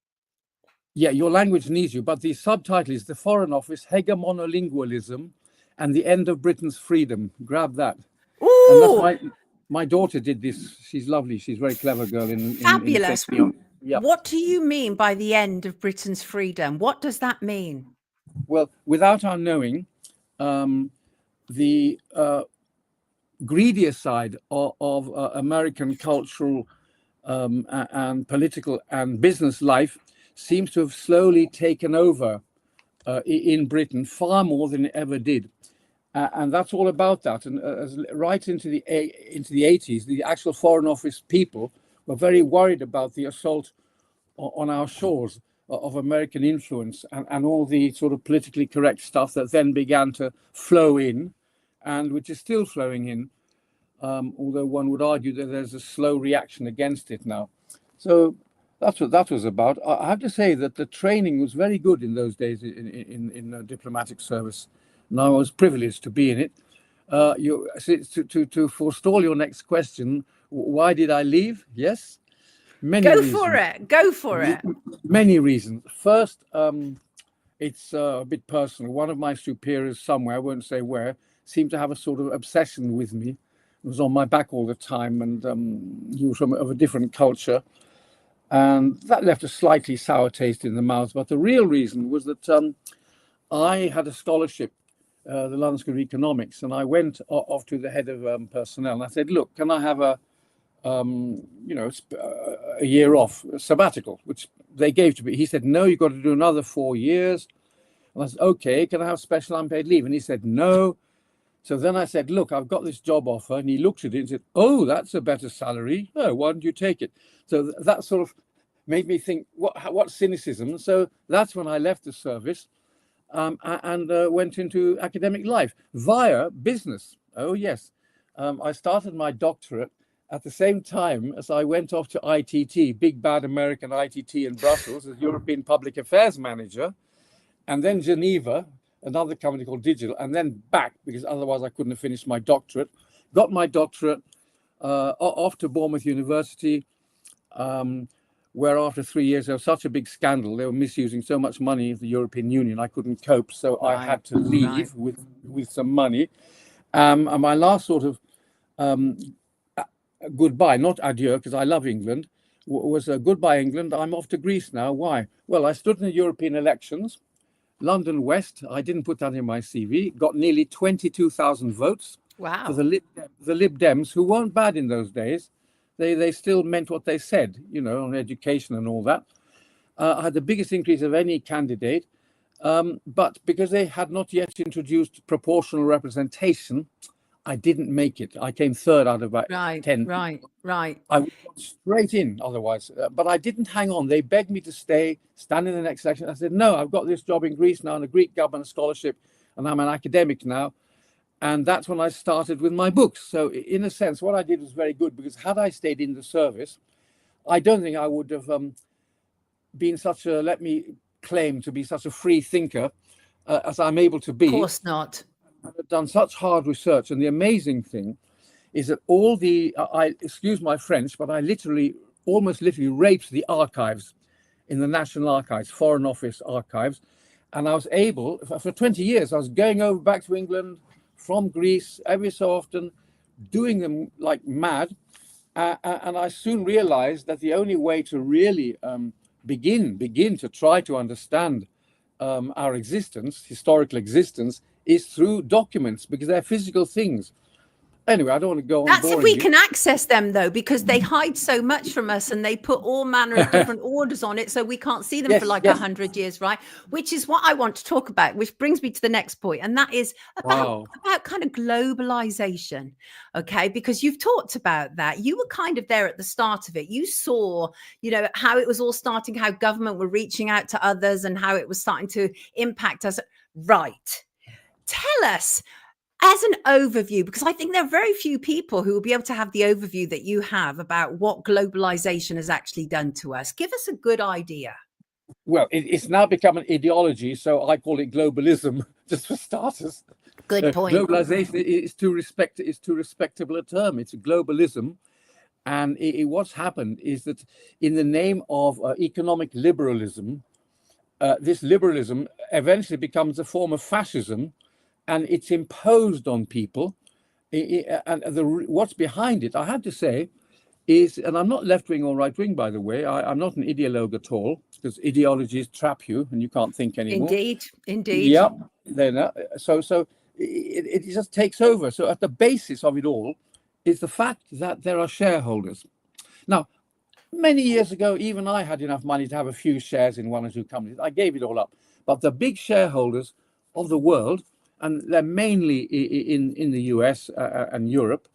Yeah, your language needs you. But the subtitle is The Foreign Office, Hegemonolingualism and the End of Britain's Freedom. Grab that. Ooh, And that's Oh, my daughter did this. She's lovely. She's a very clever girl. fabulous. Yeah. What do you mean by the end of Britain's freedom? What does that mean? Well, without our knowing, the greedier side of American cultural and political and business life seems to have slowly taken over in Britain far more than it ever did. And that's all about that. And right into the 80s, the actual Foreign Office people were very worried about the assault on our shores of American influence and all the sort of politically correct stuff that then began to flow in, and which is still flowing in, although one would argue that there's a slow reaction against it now. So that's what that was about. I have to say that the training was very good in those days in diplomatic service, and I was privileged to be in it. To forestall your next question, why did I leave? Yes, many reasons. Go for it. Many reasons. First, it's a bit personal. One of my superiors somewhere, I won't say where, seemed to have a sort of obsession with me. He was on my back all the time, and he was of a different culture. And that left a slightly sour taste in the mouth. But the real reason was that I had a scholarship, the London School of Economics, and I went off to the head of personnel, and I said, look, can I have a year off, a sabbatical, which they gave to me. He said, no, you've got to do another 4 years. And I said, okay, can I have special unpaid leave? And he said, no. So then I said, look, I've got this job offer. And he looked at it and said, oh, that's a better salary. Oh, why don't you take it? So that sort of made me think, what cynicism. So that's when I left the service and went into academic life via business. Oh, yes. I started my doctorate at the same time as I went off to ITT, big bad American ITT in Brussels, as European Public Affairs Manager, and then Geneva, another company called Digital, and then back, because otherwise I couldn't have finished my doctorate. Got my doctorate off to Bournemouth University, where after 3 years there was such a big scandal. They were misusing so much money of the European Union, I couldn't cope, so I had to leave with some money. And my last sort of goodbye, not adieu, because I love England, was a goodbye England. I'm off to Greece now. Why? Well, I stood in the European elections, London West. I didn't put that in my CV. Got nearly 22,000 votes. Wow. For the Lib Dems, who weren't bad in those days. They still meant what they said, on education and all that. I had the biggest increase of any candidate, but because they had not yet introduced proportional representation, I didn't make it. I came third out of about 10. Right. I would have gone straight in otherwise, but I didn't hang on. They begged me to stay, stand in the next election. I said, no, I've got this job in Greece now on a Greek government scholarship, and I'm an academic now. And that's when I started with my books. So in a sense, what I did was very good, because had I stayed in the service, I don't think I would have been such a, let me claim to be such a free thinker as I'm able to be. Of course not. I've done such hard research, and the amazing thing is that all the I excuse my French, but I almost literally raped the archives in the National Archives, Foreign Office archives, and I was able for 20 years. I was going over back to England from Greece every so often, doing them like mad, and I soon realized that the only way to really begin to try to understand our existence, historical existence, is through documents, because they're physical things. Anyway, I don't want to go on. That's if we can access them, though, because they hide so much from us, and they put all manner of different orders on it, so we can't see them for like 100 years, right? Which is what I want to talk about, which brings me to the next point, and that is about kind of globalization, okay? Because you've talked about that. You were kind of there at the start of it. You saw, how it was all starting, how government were reaching out to others, and how it was starting to impact us. Right. Tell us, as an overview, because I think there are very few people who will be able to have the overview that you have about what globalization has actually done to us. Give us a good idea. Well, it's now become an ideology, so I call it globalism, just for starters. Good point. Globalization is too respectable a term. It's globalism. And what's happened is that in the name of economic liberalism, this liberalism eventually becomes a form of fascism, and it's imposed on people, And what's behind it, I have to say, is, and I'm not left-wing or right-wing, by the way. I'm not an ideologue at all, because ideologies trap you and you can't think anymore. Indeed. Yeah. Then so it just takes over. So at the basis of it all is the fact that there are shareholders. Now, many years ago, even I had enough money to have a few shares in one or two companies. I gave it all up. But the big shareholders of the world, and they're mainly in the US and Europe,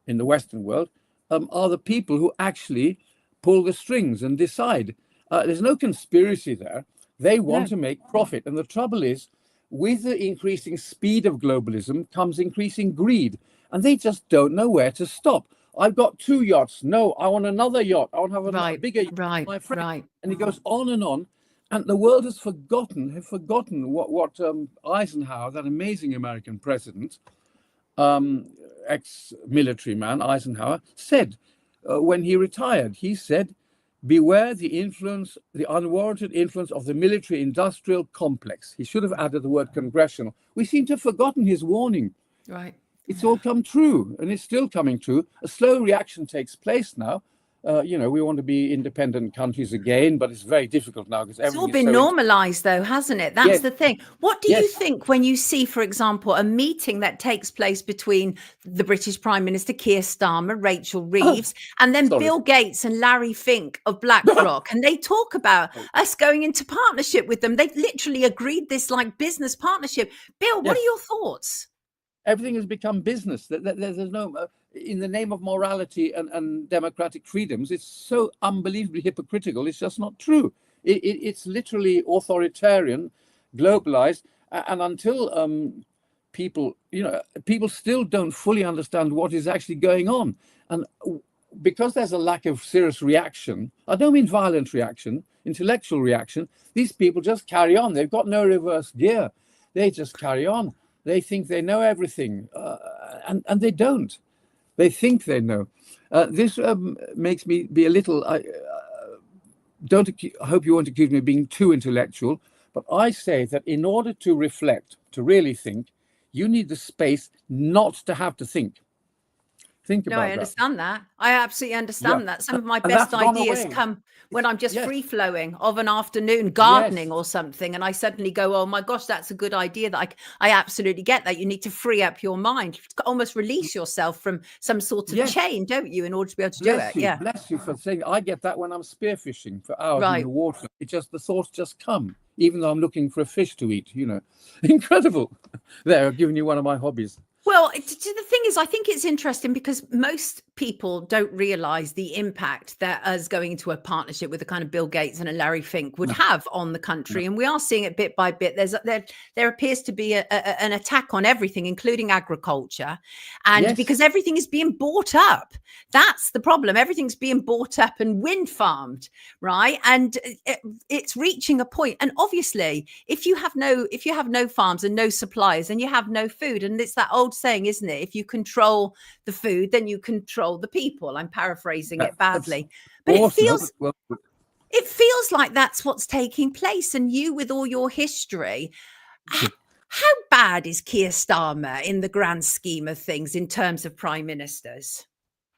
in the Western world, are the people who actually pull the strings and decide. There's no conspiracy there. They want to make profit. And the trouble is, with the increasing speed of globalism comes increasing greed. And they just don't know where to stop. I've got 2 yachts. No, I want another yacht. I want to have a bigger yacht, my friend. And it goes on. And the world has forgotten what Eisenhower, that amazing American president, ex-military man, Eisenhower, said when he retired. He said, beware the unwarranted influence of the military-industrial complex. He should have added the word congressional. We seem to have forgotten his warning. Right. It's all come true, and it's still coming true. A slow reaction takes place now. We want to be independent countries again, but it's very difficult now because it's all been normalized, though, hasn't it? That's the thing. What do you think when you see, for example, a meeting that takes place between the British Prime Minister Keir Starmer, Rachel Reeves, and then Bill Gates and Larry Fink of BlackRock, and they talk about us going into partnership with them? They've literally agreed this like business partnership. Bill, what are your thoughts? Everything has become business. There's no, in the name of morality and democratic freedoms, it's so unbelievably hypocritical. It's just not true. It's literally authoritarian, globalized, and until people still don't fully understand what is actually going on. And because there's a lack of serious reaction, I don't mean violent reaction, intellectual reaction, these people just carry on. They've got no reverse gear. They just carry on. They think they know everything, and they don't. They think they know. This makes me be a little. I hope you won't accuse me of being too intellectual, but I say that in order to reflect, to really think, you need the space not to have to think. Think about that. No, I understand that. I absolutely understand that. Some of my best ideas come when I'm just free flowing of an afternoon gardening or something. And I suddenly go, oh my gosh, that's a good idea. That I absolutely get that. You need to free up your mind, almost release yourself from some sort of chain, don't you, in order to be able to do it? Bless you for saying. I get that when I'm spearfishing for hours in the water. The thoughts just come, even though I'm looking for a fish to eat, Incredible. There, I've given you one of my hobbies. Well, the thing is, I think it's interesting because most people don't realize the impact that us going into a partnership with a kind of Bill Gates and a Larry Fink would have on the country. And we are seeing it bit by bit. There appears to be an attack on everything, including agriculture. And because everything is being bought up, that's the problem. Everything's being bought up and wind farmed, right? And it's reaching a point. And obviously, if you have no farms and no suppliers, then you have no food. And it's that old saying, isn't it? If you control the food, then you control the people. I'm paraphrasing it badly, but awesome. It feels like that's what's taking place. And you, with all your history, how bad is Keir Starmer in the grand scheme of things in terms of prime ministers?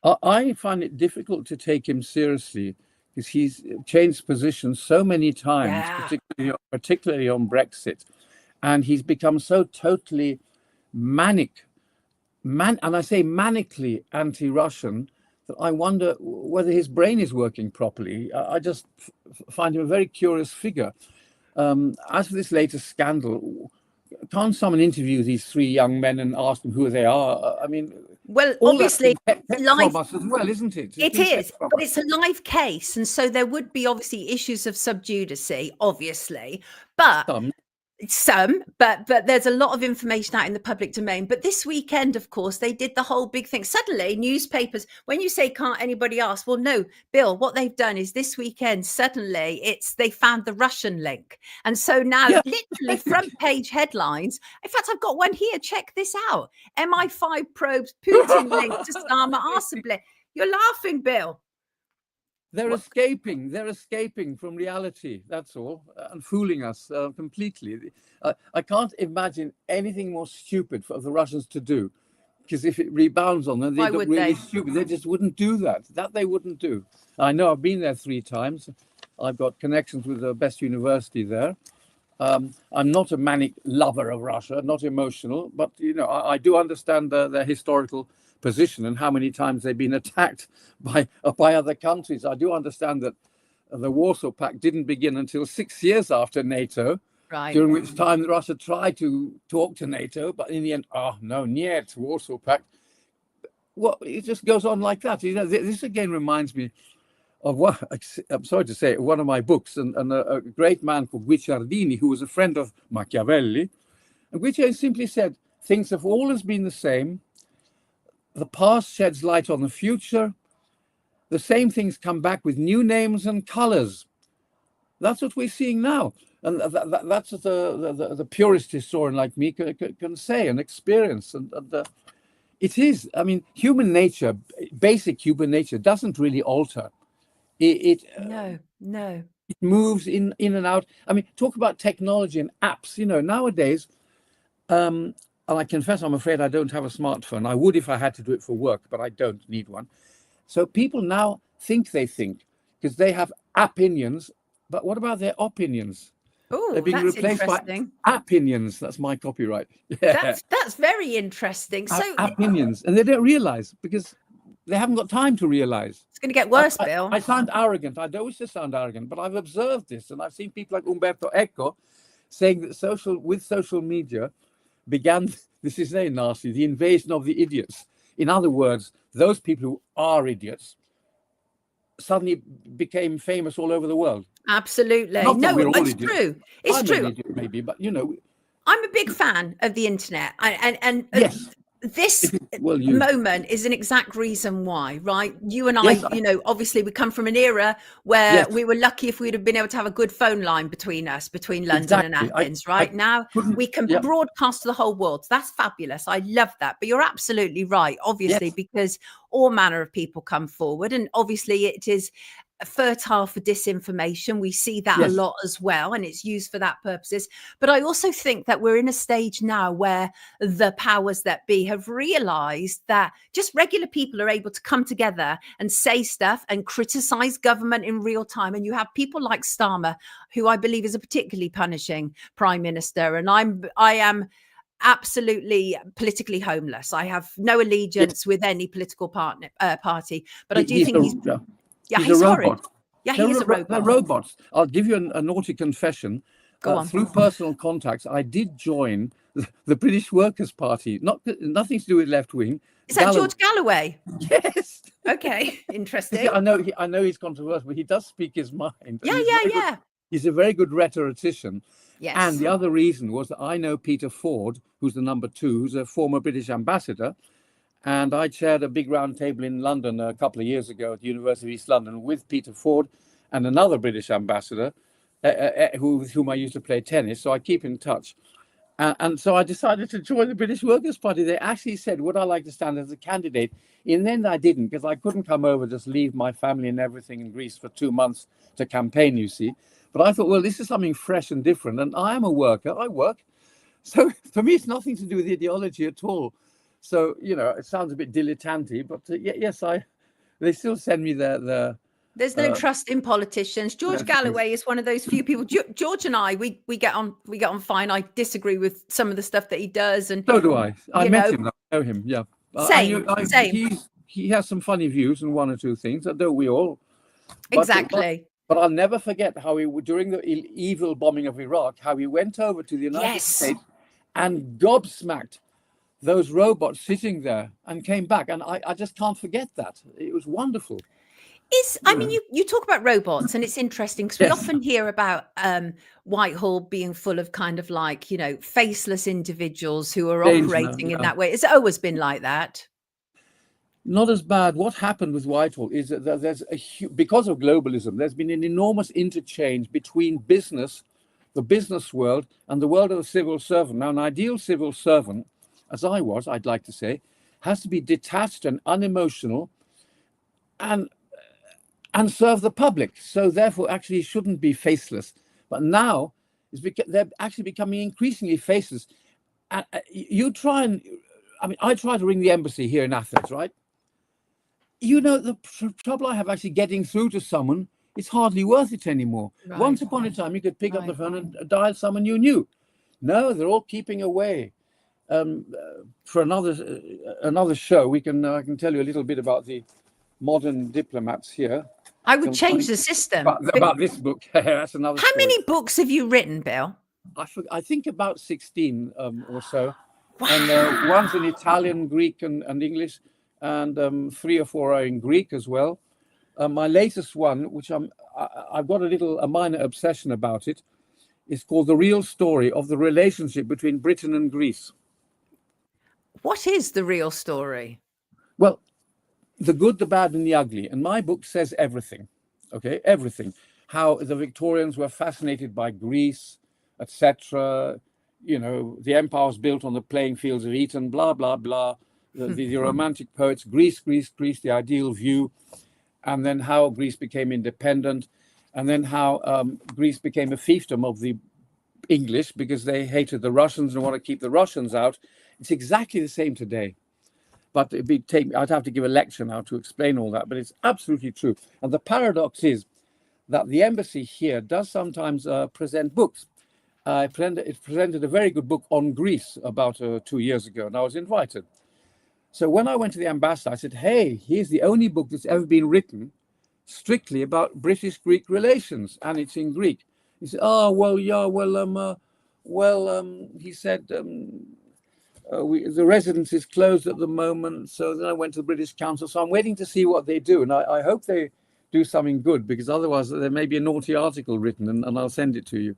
I find it difficult to take him seriously because he's changed positions so many times, particularly on Brexit, and he's become so totally manic, and I say manically anti-Russian, that I wonder whether his brain is working properly. I just find him a very curious figure. As for this latest scandal, can't someone interview these 3 young men and ask them who they are? I mean, well, obviously, live us as well, isn't it? It is, but it's a live case, and so there would be obviously issues of sub judice, obviously, but. Some, but there's a lot of information out in the public domain. But this weekend, of course, they did the whole big thing. Suddenly, newspapers, when you say can't anybody ask, well, no, Bill, what they've done is this weekend, suddenly they found the Russian link. And so now literally front page headlines. In fact, I've got one here. Check this out. MI5 probes Putin link to Starmer arson. You're laughing, Bill. They're escaping from reality, that's all, and fooling us completely. I can't imagine anything more stupid for the Russians to do. because if it rebounds on them, they Why look would really they? stupid. They just wouldn't do that. That they wouldn't do. I know I've been there 3 times. I've got connections with the best university there. I'm not a manic lover of Russia, not emotional, but I do understand their historical position and how many times they've been attacked by other countries. I do understand that the Warsaw Pact didn't begin until 6 years after NATO, Right. during which time Russia tried to talk to NATO, but in the end, no, niet, Warsaw Pact. Well, it just goes on like that. This again reminds me of what, I'm sorry to say, one of my books, and a great man called Guicciardini, who was a friend of Machiavelli. And Guicciardini simply said, things have always been the same. The past sheds light on the future. The same things come back with new names and colors. That's what we're seeing now. And that's what the purist historian like me can say and experience. And it is, I mean, human nature, basic human nature doesn't really alter. No. It moves in and out. I mean, talk about technology and apps. Nowadays, and I confess, I'm afraid I don't have a smartphone. I would if I had to do it for work, but I don't need one. So people now think because they have opinions. But what about their opinions? Oh, They're being that's replaced interesting. by opinions. That's my copyright. Yeah. That's very interesting. So opinions, and they don't realize because they haven't got time to realize. it's going to get worse, Bill. I sound arrogant. I don't wish to sound arrogant, but I've observed this, and I've seen people like Umberto Eco saying that social media began, this is very nasty, the invasion of the idiots. In other words, those people who are idiots suddenly became famous all over the world. Absolutely. Not that No, we're all it's idiots. true. It's I'm true. an idiot maybe, but I'm a big fan of the internet, and yes. This Well used. moment is an exact reason why, right? You and Yes, I, obviously we come from an era where Yes. we were lucky if we'd have been able to have a good phone line between London and Exactly. Athens, right? Now we can yeah. broadcast to the whole world. That's fabulous. I love that. But you're absolutely right, obviously, Yes. because all manner of people come forward, and obviously it is fertile for disinformation. We see that Yes. a lot as well, and it's used for that purposes. But I also think that we're in a stage now where the powers that be have realized that just regular people are able to come together and say stuff and criticize government in real time. And you have people like Starmer, who I believe is a particularly punishing prime minister. And I am absolutely politically homeless. I have no allegiance with any political party, but I do think he's a horrid. robot. Yeah, he is a robot. They're robots. I'll give you a naughty confession. Go on. Through personal contacts, I did join the British Workers' Party. Nothing to do with left wing. Is that George Galloway? Yes. Okay, interesting. I know he's controversial, but he does speak his mind. Yeah. He's a very good rhetorician. Yes. And the other reason was that I know Peter Ford, who's the number 2, who's a former British ambassador. And I chaired a big round table in London a couple of years ago at the University of East London with Peter Ford and another British ambassador with whom I used to play tennis. So I keep in touch. And so I decided to join the British Workers' Party. They actually said, would I like to stand as a candidate? In the end, I didn't, because I couldn't come over, just leave my family and everything in Greece for 2 months to campaign, you see. But I thought, well, this is something fresh and different. And I am a worker. I work. So for me, it's nothing to do with ideology at all. So, it sounds a bit dilettante, but yes, they still send me their There's no trust in politicians. George Galloway is one of those few people. George and I, we get on fine. I disagree with some of the stuff that he does, and so do I. I met him. I know him. Yeah, same. He has some funny views on 1 or 2 things. Don't we all? Exactly. But I'll never forget how during the evil bombing of Iraq, how he went over to the United States and gobsmacked those robots sitting there and came back. And I just can't forget that. It was wonderful. I mean, you talk about robots, and it's interesting because we often hear about Whitehall being full of kind of like, faceless individuals who are operating in that way. It's always been like that. Not as bad. What happened with Whitehall is that there's because of globalism, there's been an enormous interchange between business, the business world, and the world of the civil servant. Now, an ideal civil servant, as I'd like to say, has to be detached and unemotional and serve the public. So therefore, actually shouldn't be faceless. But now they're actually becoming increasingly faceless. You try and I mean, I tried to ring the embassy here in Athens, right? You know, the trouble I have actually getting through to someone, it's hardly worth it anymore. Right. Once upon a time, you could pick up the phone and dial someone you knew. No, they're all keeping away. For another show, I can tell you a little bit about the modern diplomats here. I would change the system. About this book. That's another How story. many books have you written, Bill? I think about 16 or so. Wow. And one's in Italian, Greek, and English, and 3 or 4 are in Greek as well. My latest one, which I've got a minor obsession about it, is called The Real Story of the Relationship Between Britain and Greece. What is the real story? Well, the good, the bad, and the ugly. And my book says everything, okay? Everything. How the Victorians were fascinated by Greece, etc. You know, the empire was built on the playing fields of Eton, blah, blah, blah. The romantic poets, Greece, Greece, Greece, the ideal view. And then how Greece became independent. And then how Greece became a fiefdom of the English because they hated the Russians and want to keep the Russians out. It's exactly the same today. But I'd have to give a lecture now to explain all that, but it's absolutely true. And the paradox is that the embassy here does sometimes present books. It presented a very good book on Greece about 2 years ago, and I was invited. So when I went to the ambassador, I said, hey, here's the only book that's ever been written strictly about British-Greek relations, and it's in Greek. He said, oh, well, yeah, he said, the residence is closed at the moment. So then I went to the British Council. So I'm waiting to see what they do. And I hope they do something good, because otherwise there may be a naughty article written and I'll send it to you.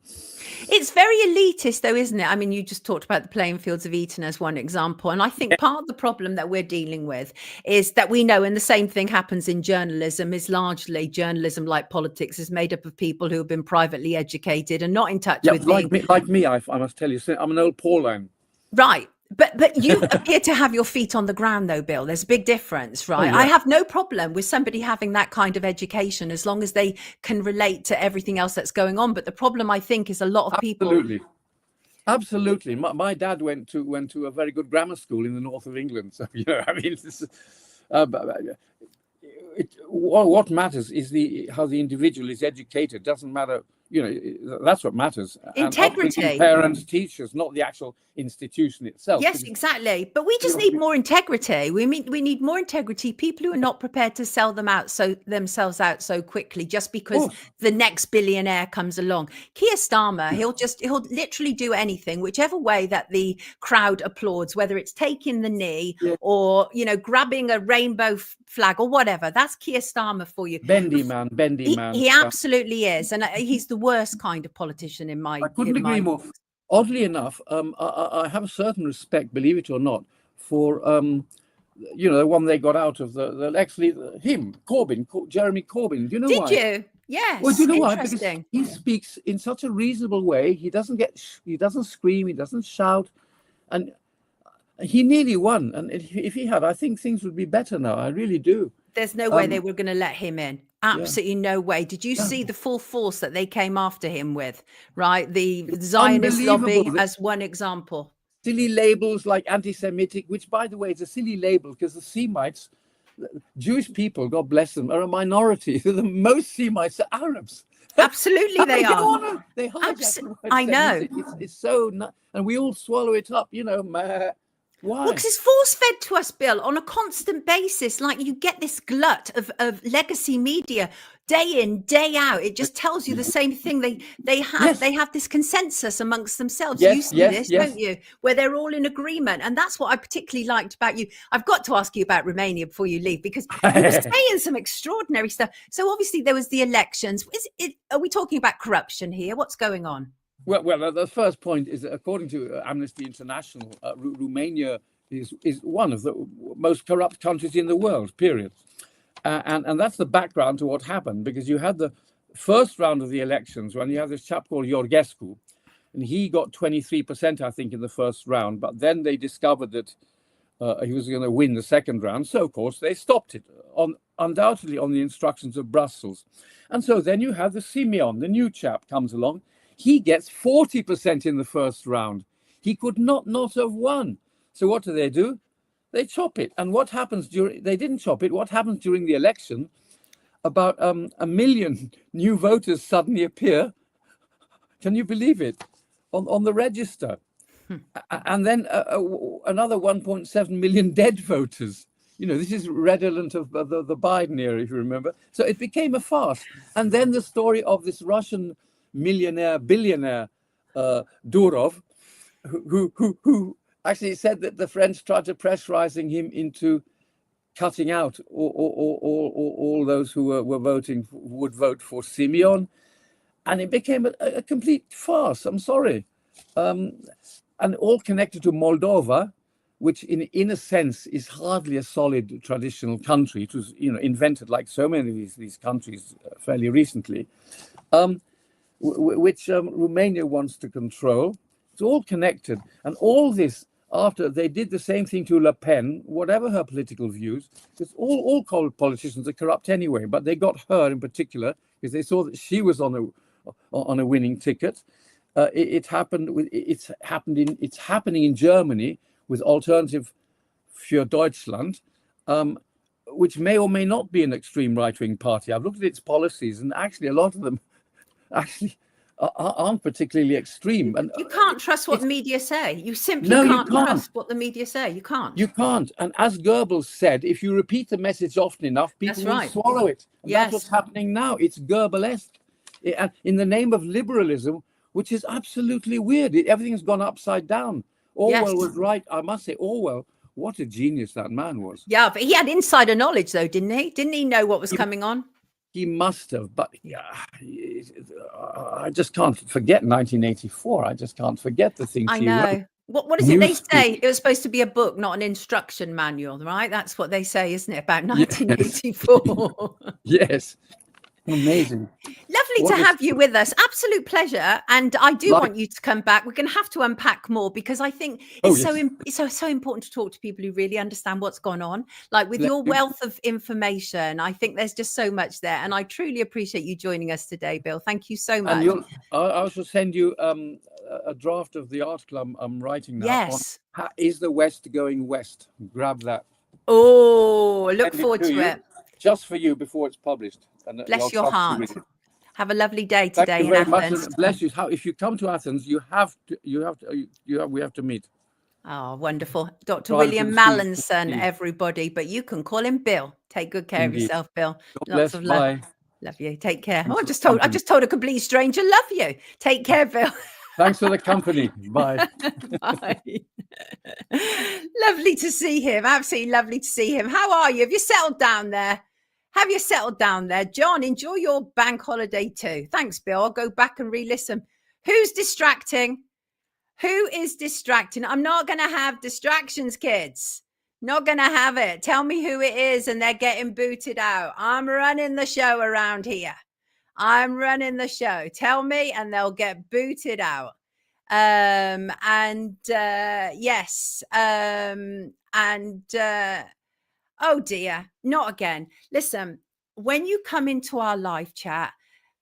It's very elitist, though, isn't it? I mean, you just talked about the playing fields of Eton as one example. And I think part of the problem that we're dealing with is that we know, and the same thing happens in journalism, is largely journalism, like politics, is made up of people who have been privately educated and not in touch with like me, I must tell you, I'm an old Pauline. Right. But you appear to have your feet on the ground, though, Bill. There's a big difference, right? Oh, yeah. I have no problem with somebody having that kind of education as long as they can relate to everything else that's going on. But the problem, I think, is a lot of people. Absolutely. My dad went to a very good grammar school in the north of England. So, you know, I mean, what matters is how the individual is educated. Doesn't matter. You know, that's what matters. Integrity. Parents, teachers, not the actual institution itself. Yes, exactly. But we just need more integrity. We need more integrity. People who are not prepared to sell themselves out so quickly just because the next billionaire comes along. Keir Starmer, he'll literally do anything, whichever way that the crowd applauds, whether it's taking the knee or, you know, grabbing a rainbow flag or whatever. That's Keir Starmer for you. Bendy man. He absolutely is. And he's the worst kind of politician in my. I couldn't agree more. Oddly enough, I have a certain respect, believe it or not, for you know, the one they got out of Jeremy Corbyn. Do you know why? Did you? Yes. Well, do you know why? Because he speaks in such a reasonable way. He doesn't scream. He doesn't shout, and he nearly won. And if he had, I think things would be better now. I really do. There's no way they were going to let him in. Absolutely no way. Did you see the full force that they came after him with? Right, the Zionist lobby as one example. Silly labels like anti-Semitic, which, by the way, is a silly label because the Semites, Jewish people, God bless them, are a minority. The most Semites are Arabs. Absolutely, they are. They I know. It's so, and we all swallow it up. You know, why? Well, because it's force-fed to us, Bill, on a constant basis. Like, you get this glut of legacy media day in, day out. It just tells you the same thing. They have this consensus amongst themselves. You see this, don't you? Where they're all in agreement. And that's what I particularly liked about you. I've got to ask you about Romania before you leave, because you were saying some extraordinary stuff. So obviously there was the elections. Are we talking about corruption here? What's going on? Well, the first point is that according to Amnesty International, Romania is one of the most corrupt countries in the world, period. And that's the background to what happened, because you had the first round of the elections when you have this chap called Georgescu, and he got 23%, I think, in the first round. But then they discovered that he was going to win the second round. So, of course, they stopped it, undoubtedly on the instructions of Brussels. And so then you have the Simeon, the new chap, comes along. He gets 40% in the first round. He could not have won. So what do? They chop it. And what happens they didn't chop it. What happens during the election, about 1 million new voters suddenly appear. Can you believe it? On the register. And then another 1.7 million dead voters. This is redolent of the Biden era, if you remember. So it became a farce. And then the story of this Russian billionaire, Durov, who actually said that the French tried to pressurizing him into cutting out all those who would vote for Simeon. And it became a complete farce. I'm sorry. And all connected to Moldova, which in a sense is hardly a solid traditional country. It was invented like so many of these countries fairly recently, which Romania wants to control. It's all connected. And all this after they did the same thing to Le Pen, whatever her political views, because all politicians are corrupt anyway, but they got her in particular because they saw that she was on a winning ticket. It's happening in Germany with Alternative für Deutschland, which may or may not be an extreme right-wing party. I've looked at its policies, and actually a lot of them actually aren't particularly extreme. And you can't trust what the media say. You simply can't trust what the media say. You can't. You can't. And as Goebbels said, if you repeat the message often enough, people will swallow it. And that's what's happening now. It's Goebbels-esque. In the name of liberalism, which is absolutely weird. Everything's gone upside down. Orwell was right. I must say, Orwell, what a genius that man was. Yeah, but he had insider knowledge, though, didn't he? Didn't he know what was coming on? He must have, but I just can't forget 1984. I just can't forget the things he wrote. What is it they say? It was supposed to be a book, not an instruction manual, right? That's what they say, isn't it, about 1984? Yes. Amazing. Lovely to have you with us. Absolute pleasure. And I do want you to come back. We're going to have to unpack more because I think it's so important to talk to people who really understand what's gone on. Like with your wealth of information, I think there's just so much there. And I truly appreciate you joining us today, Bill. Thank you so much. And I'll also send you a draft of the article I'm writing now. Yes. On is the West going west? Grab that. Oh, look forward to it. Just for you before it's published. And bless your heart. Have a lovely day today in Athens. Bless you. If you come to Athens, we have to meet. Oh, wonderful. Dr. William Mallinson, everybody, but you can call him Bill. Take good care of yourself, Bill. Lots of love. Bye. Love you. Take care. Oh, I just told a complete stranger, love you. Take care, Bill. Thanks for the company. Bye. Bye. Lovely to see him. Absolutely lovely to see him. How are you? Have you settled down there? John, enjoy your bank holiday too. Thanks, Bill. I'll go back and re-listen. Who's distracting? Who is distracting? I'm not going to have distractions, kids. Not going to have it. Tell me who it is and they're getting booted out. I'm running the show around here. I'm running the show. Tell me and they'll get booted out. Oh dear, not again. Listen, when you come into our live chat,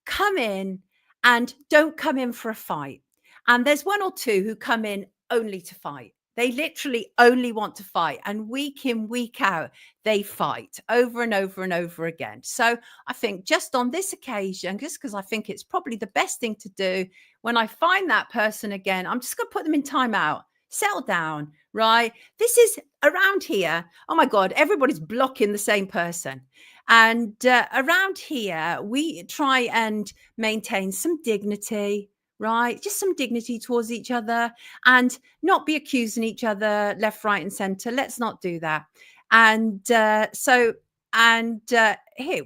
come in and don't come in for a fight. And there's one or two who come in only to fight. They literally only want to fight. And week in, week out, they fight over and over and over again. So I think just on this occasion, just because I think it's probably the best thing to do, when I find that person again, I'm just going to put them in timeout. Settle down, right? This is around here. Oh my God, everybody's blocking the same person. And around here, we try and maintain some dignity, right? Just some dignity towards each other and not be accusing each other left, right, and center. Let's not do that. And here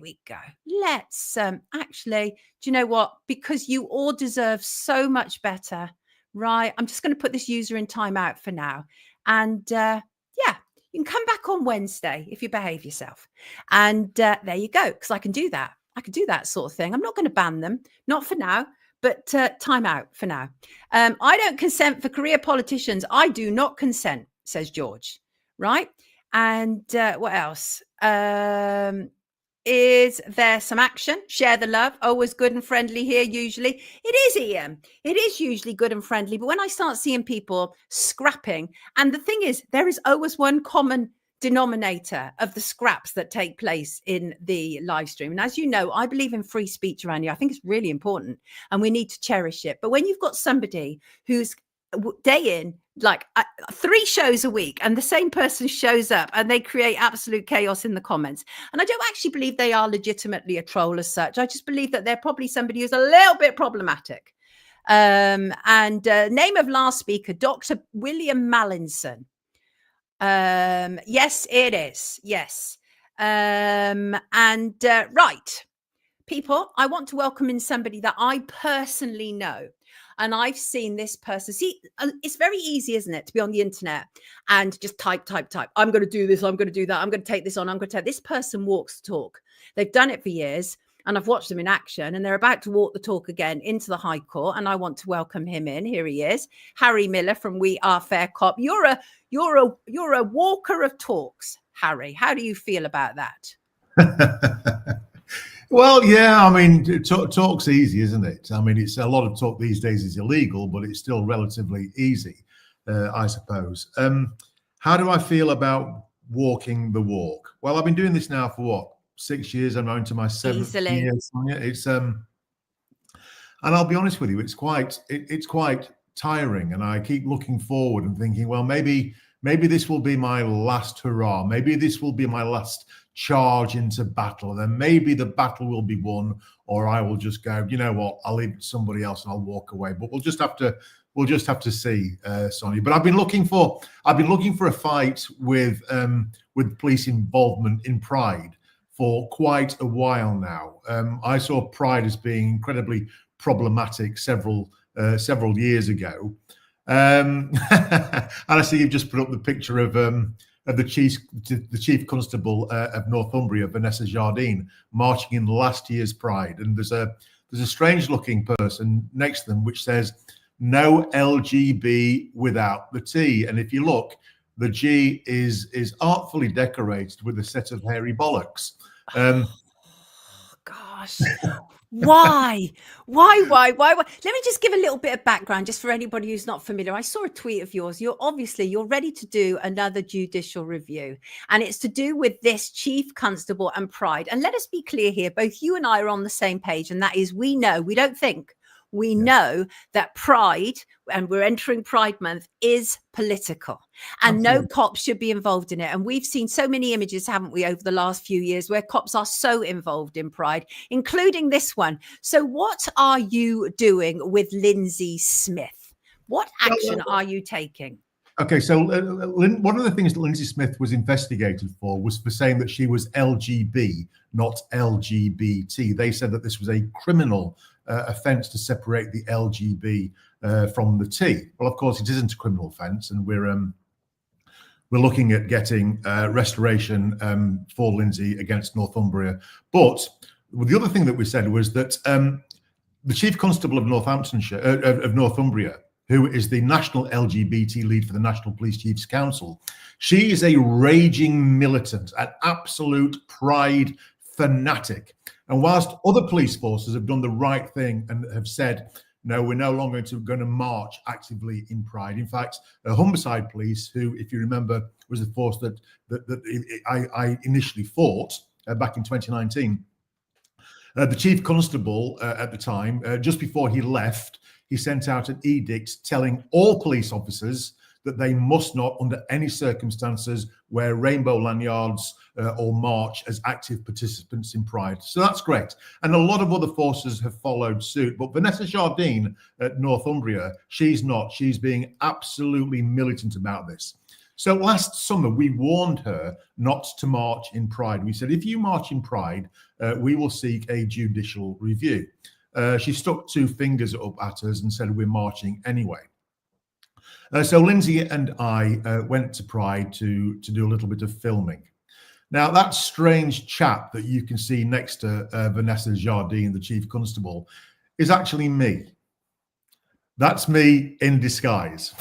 we go. Let's actually, do you know what? Because you all deserve so much better. Right. I'm just going to put this user in timeout for now. And you can come back on Wednesday if you behave yourself. And there you go. Because I can do that. I can do that sort of thing. I'm not going to ban them. Not for now, but timeout for now. I don't consent for career politicians. I do not consent, says George. Right. And what else? Is there some action? Share the love. Always good and friendly here, usually. It is, Ian. It is usually good and friendly. But when I start seeing people scrapping, and the thing is, there is always one common denominator of the scraps that take place in the live stream. And as you know, I believe in free speech around here. I think it's really important and we need to cherish it. But when you've got somebody who's day in, like 3 shows a week, and the same person shows up and they create absolute chaos in the comments. And I don't actually believe they are legitimately a troll as such. I just believe that they're probably somebody who's a little bit problematic. Name of last speaker, Dr. William Mallinson. Yes, it is. Yes. Right. People, I want to welcome in somebody that I personally know. And I've seen this person. See, it's very easy, isn't it, to be on the internet and just type. I'm going to do this. I'm going to do that. I'm going to take this on. I'm going to take this person walks the talk. They've done it for years. And I've watched them in action, and they're about to walk the talk again into the High Court. And I want to welcome him in. Here he is, Harry Miller from We Are Fair Cop. You're a walker of talks, Harry. How do you feel about that? Well, yeah, I mean, talk's easy, isn't it? I mean, it's a lot of talk these days is illegal, but it's still relatively easy, I suppose. How do I feel about walking the walk? Well, I've been doing this now for what, 6 years? I'm into my 7th year. Sonia. It's and I'll be honest with you, it's quite tiring, and I keep looking forward and thinking, well, maybe this will be my last hurrah. Maybe this will be my last charge into battle, and then maybe the battle will be won, or I will just go, you know what, I'll leave it to somebody else and I'll walk away. But we'll just have to see, Sonia. But I've been looking for a fight with police involvement in Pride for quite a while now. I saw Pride as being incredibly problematic several years ago. And I see you've just put up the picture of the chief constable of Northumbria, Vanessa Jardine, marching in last year's Pride. And there's a strange looking person next to them which says no LGB without the T. And if you look, the G is artfully decorated with a set of hairy bollocks. Gosh. Why? Let me just give a little bit of background just for anybody who's not familiar. I saw a tweet of yours. You're ready to do another judicial review, and it's to do with this chief constable and Pride. And let us be clear here, both you and I are on the same page, and that is we know that Pride, and we're entering Pride Month, is political, and no cops should be involved in it. And we've seen so many images, haven't we, over the last few years where cops are so involved in Pride, including this one. So what are you doing with Lindsay Smith? What action are you taking? Okay, so one of the things that Lindsay Smith was investigated for was for saying that she was LGB, not LGBT. They said that this was a criminal offence to separate the LGB from the T. Well, of course, it isn't a criminal offence, and we're looking at getting restoration for Lindsay against Northumbria. But the other thing that we said was that the Chief Constable of Northumbria, who is the national LGBT lead for the National Police Chiefs Council, she is a raging militant, an absolute Pride fanatic. And whilst other police forces have done the right thing and have said, no, we're no longer going to march actively in Pride. In fact, Humberside Police, who, if you remember, was the force that I initially fought back in 2019, the Chief Constable at the time, just before he left, he sent out an edict telling all police officers that they must not, under any circumstances, wear rainbow lanyards or march as active participants in Pride. So that's great. And a lot of other forces have followed suit. But Vanessa Jardine at Northumbria, she's not. She's being absolutely militant about this. So last summer, we warned her not to march in Pride. We said, if you march in Pride, we will seek a judicial review. She stuck 2 fingers up at us and said, we're marching anyway. So Lindsay and I went to Pride to do a little bit of filming. Now, that strange chap that you can see next to Vanessa Jardine, the Chief Constable, is actually me. That's me in disguise.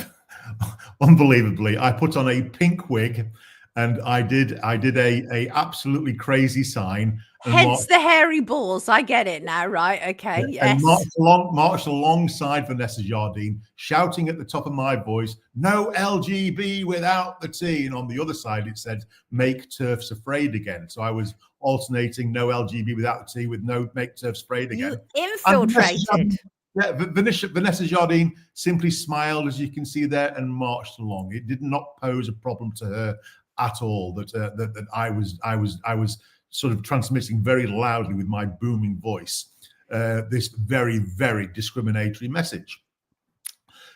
Unbelievably, I put on a pink wig and I did a absolutely crazy sign. And Hence the hairy balls. I get it now, right? Okay, and yes. marched alongside Vanessa Jardine, shouting at the top of my voice, "No LGB without the T." And on the other side, it said, "Make TERFs afraid again." So I was alternating "No LGB without the T" with "No Make TERFs afraid again." You infiltrated. Vanessa Jardine simply smiled, as you can see there, and marched along. It did not pose a problem to her at all that I was sort of transmitting very loudly with my booming voice this very, very discriminatory message.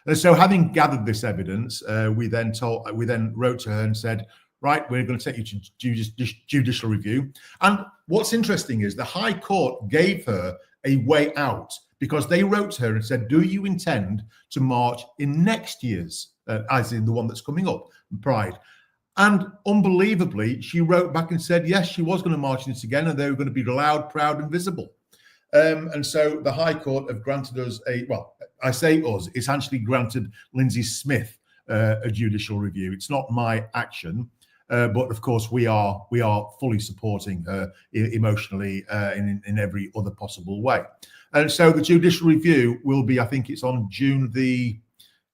And so, having gathered this evidence, we then wrote to her and said, "Right, we're going to take you to judicial review." And what's interesting is the High Court gave her a way out, because they wrote to her and said, "Do you intend to march in next year's, as in the one that's coming up, Pride?" And unbelievably, she wrote back and said, yes, she was going to march in it again, and they were going to be loud, proud, and visible. And so the High Court have granted us I say us, it's actually granted Lindsay Smith a judicial review. It's not my action, but of course we are fully supporting her emotionally in every other possible way. And so the judicial review will be, I think it's on June the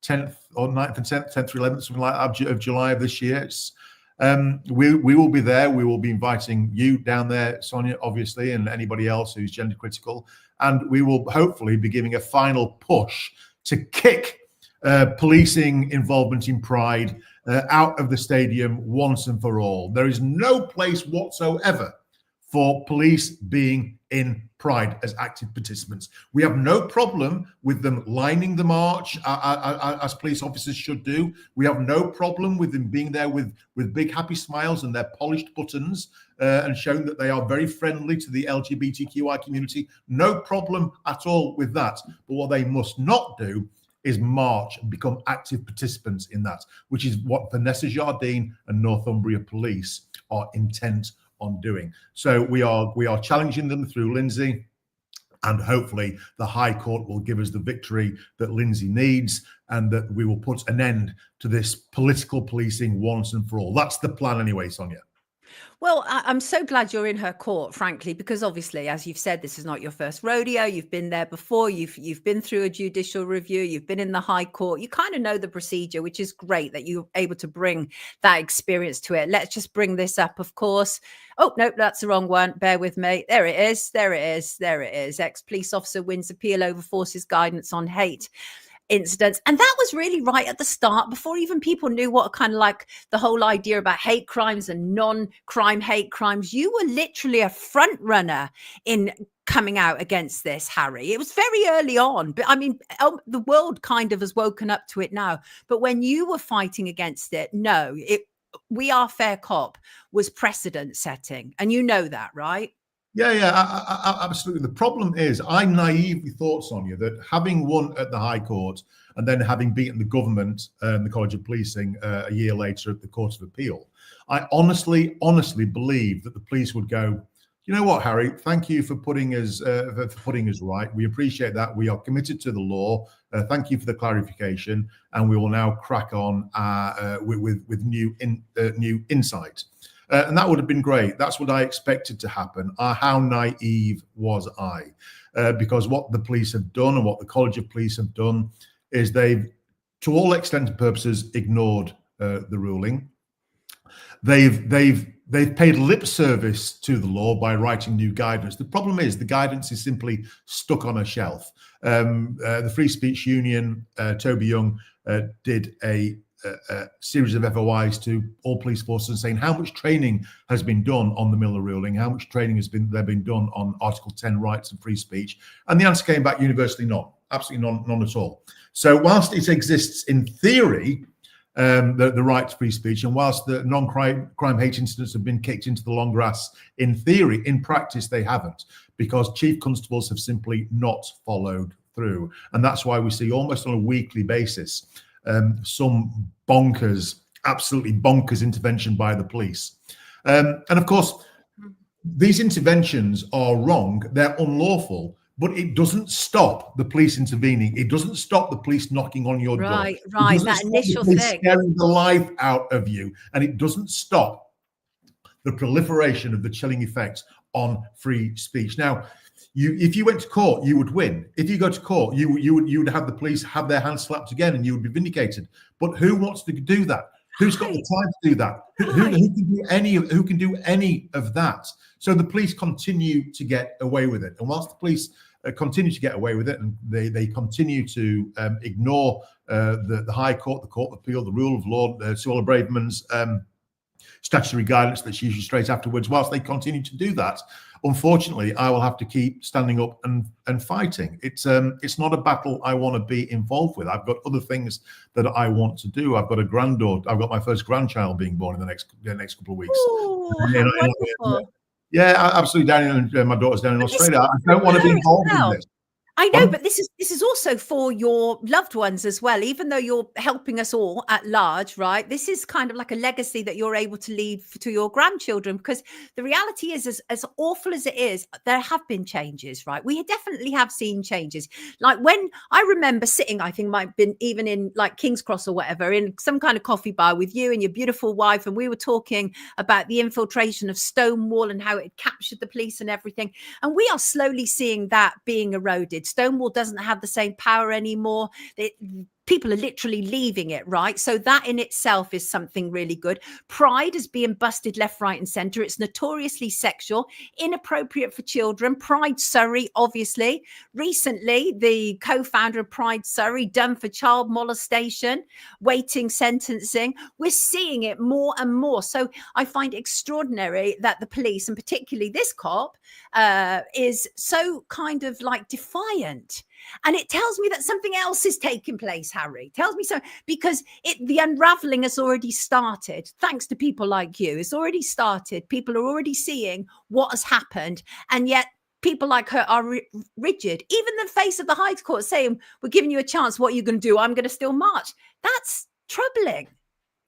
10th or 9th and 10th or 11th, something like that, of July of this year. We will be there. We will be inviting you down there, Sonia, obviously, and anybody else who's gender critical. And we will hopefully be giving a final push to kick policing involvement in Pride out of the stadium once and for all. There is no place whatsoever for police being in Pride as active participants. We have no problem with them lining the march as police officers should do. We have no problem with them being there with big happy smiles and their polished buttons and showing that they are very friendly to the LGBTQI community. No problem at all with that. But what they must not do is march and become active participants in that, which is what Vanessa Jardine and Northumbria Police are intent on doing. So we are challenging them through Lindsay, and hopefully the High Court will give us the victory that Lindsay needs, and that we will put an end to this political policing once and for all. That's the plan anyway, Sonia. Well, I'm so glad you're in her court, frankly, because obviously, as you've said, this is not your first rodeo. You've been there before. You've been through a judicial review. You've been in the High Court. You kind of know the procedure, which is great that you're able to bring that experience to it. Let's just bring this up, of course. Oh, no, that's the wrong one. Bear with me. There it is. There it is. There it is. Ex-police officer wins appeal over forces guidance on hate incidents. And that was really right at the start, before even people knew what kind of like the whole idea about hate crimes and non-crime hate crimes. You were literally a front runner in coming out against this, Harry. It was very early on, but I mean, the world kind of has woken up to it now. But when you were fighting against it, no, We Are Fair Cop was precedent setting. And you know that, right? Yeah, absolutely. The problem is, I naively thought, Sonia, that having won at the High Court and then having beaten the government and the College of Policing a year later at the Court of Appeal, I honestly believed that the police would go, you know what, Harry, thank you for putting us right. We appreciate that. We are committed to the law. Thank you for the clarification, and we will now crack on with new insight. And that would have been great. That's what I expected to happen. How naive was I? Because what the police have done and what the College of Police have done is they've, to all extent and purposes, ignored the ruling. They've paid lip service to the law by writing new guidance. The problem is the guidance is simply stuck on a shelf. The Free Speech Union, Toby Young, did a series of FOIs to all police forces saying how much training has been done on the Miller ruling, how much training has been done on Article 10 rights and free speech, and the answer came back universally none, absolutely none at all. So whilst it exists in theory, the right to free speech, and whilst the non-crime hate incidents have been kicked into the long grass in theory, in practice they haven't, because chief constables have simply not followed through. And that's why we see almost on a weekly basis some absolutely bonkers intervention by the police. And of course, these interventions are wrong. They're unlawful but it doesn't stop the police intervening. It doesn't stop the police knocking on your door. Right, It right. doesn't That stop initial the police thing. scaring the life out of you, and it doesn't stop the proliferation of the chilling effects on free speech. Now, if you went to court, you would win. If you go to court, you would have the police have their hands slapped again, and you would be vindicated. But who wants to do that? Who's got the time to do that? Who can do any of that? So the police continue to get away with it, and whilst the police continue to get away with it, and they continue to ignore the High Court, the Court of Appeal, the rule of law, Suella Braverman's statutory guidance that's usually straight afterwards, whilst they continue to do that, unfortunately, I will have to keep standing up and fighting. It's not a battle I want to be involved with. I've got other things that I want to do. I've got a granddaughter. I've got my first grandchild being born in the next couple of weeks. Oh, how wonderful. Yeah, absolutely. My daughter's down in Australia. I don't want to be involved in this. I know, but this is also for your loved ones as well, even though you're helping us all at large, right? This is kind of like a legacy that you're able to leave to your grandchildren, because the reality is, as awful as it is, there have been changes, right? We definitely have seen changes. Like when I remember sitting, I think might have been even in like King's Cross or whatever, in some kind of coffee bar with you and your beautiful wife, and we were talking about the infiltration of Stonewall and how it captured the police and everything. And we are slowly seeing that being eroded. Stonewall doesn't have the same power anymore. People are literally leaving it, right? So that in itself is something really good. Pride is being busted left, right, and centre. It's notoriously sexual, inappropriate for children. Pride Surrey, obviously. Recently, the co-founder of Pride Surrey done for child molestation, waiting sentencing. We're seeing it more and more. So I find it extraordinary that the police, and particularly this cop, is so kind of like defiant. And it tells me that something else is taking place, Harry. It tells me so, because the unraveling has already started. Thanks to people like you, it's already started. People are already seeing what has happened. And yet people like her are rigid. Even the face of the High Court saying, we're giving you a chance. What are you going to do? I'm going to still march. That's troubling.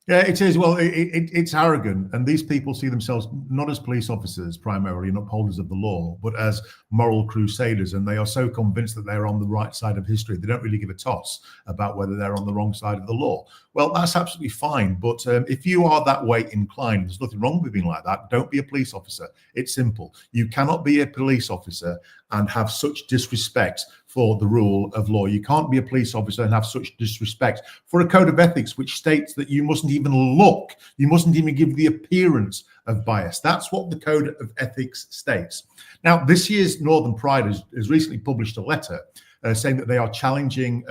Yeah, it is. Well, it's arrogant. And these people see themselves not as police officers primarily and upholders of the law, but as moral crusaders. And they are so convinced that they're on the right side of history. They don't really give a toss about whether they're on the wrong side of the law. Well, that's absolutely fine. But if you are that way inclined, there's nothing wrong with being like that. Don't be a police officer. It's simple. You cannot be a police officer and have such disrespect for the rule of law. You can't be a police officer and have such disrespect for a code of ethics which states that you mustn't even look, you mustn't even give the appearance of bias. That's what the code of ethics states. Now, this year's Northern Pride has recently published a letter saying that they are challenging,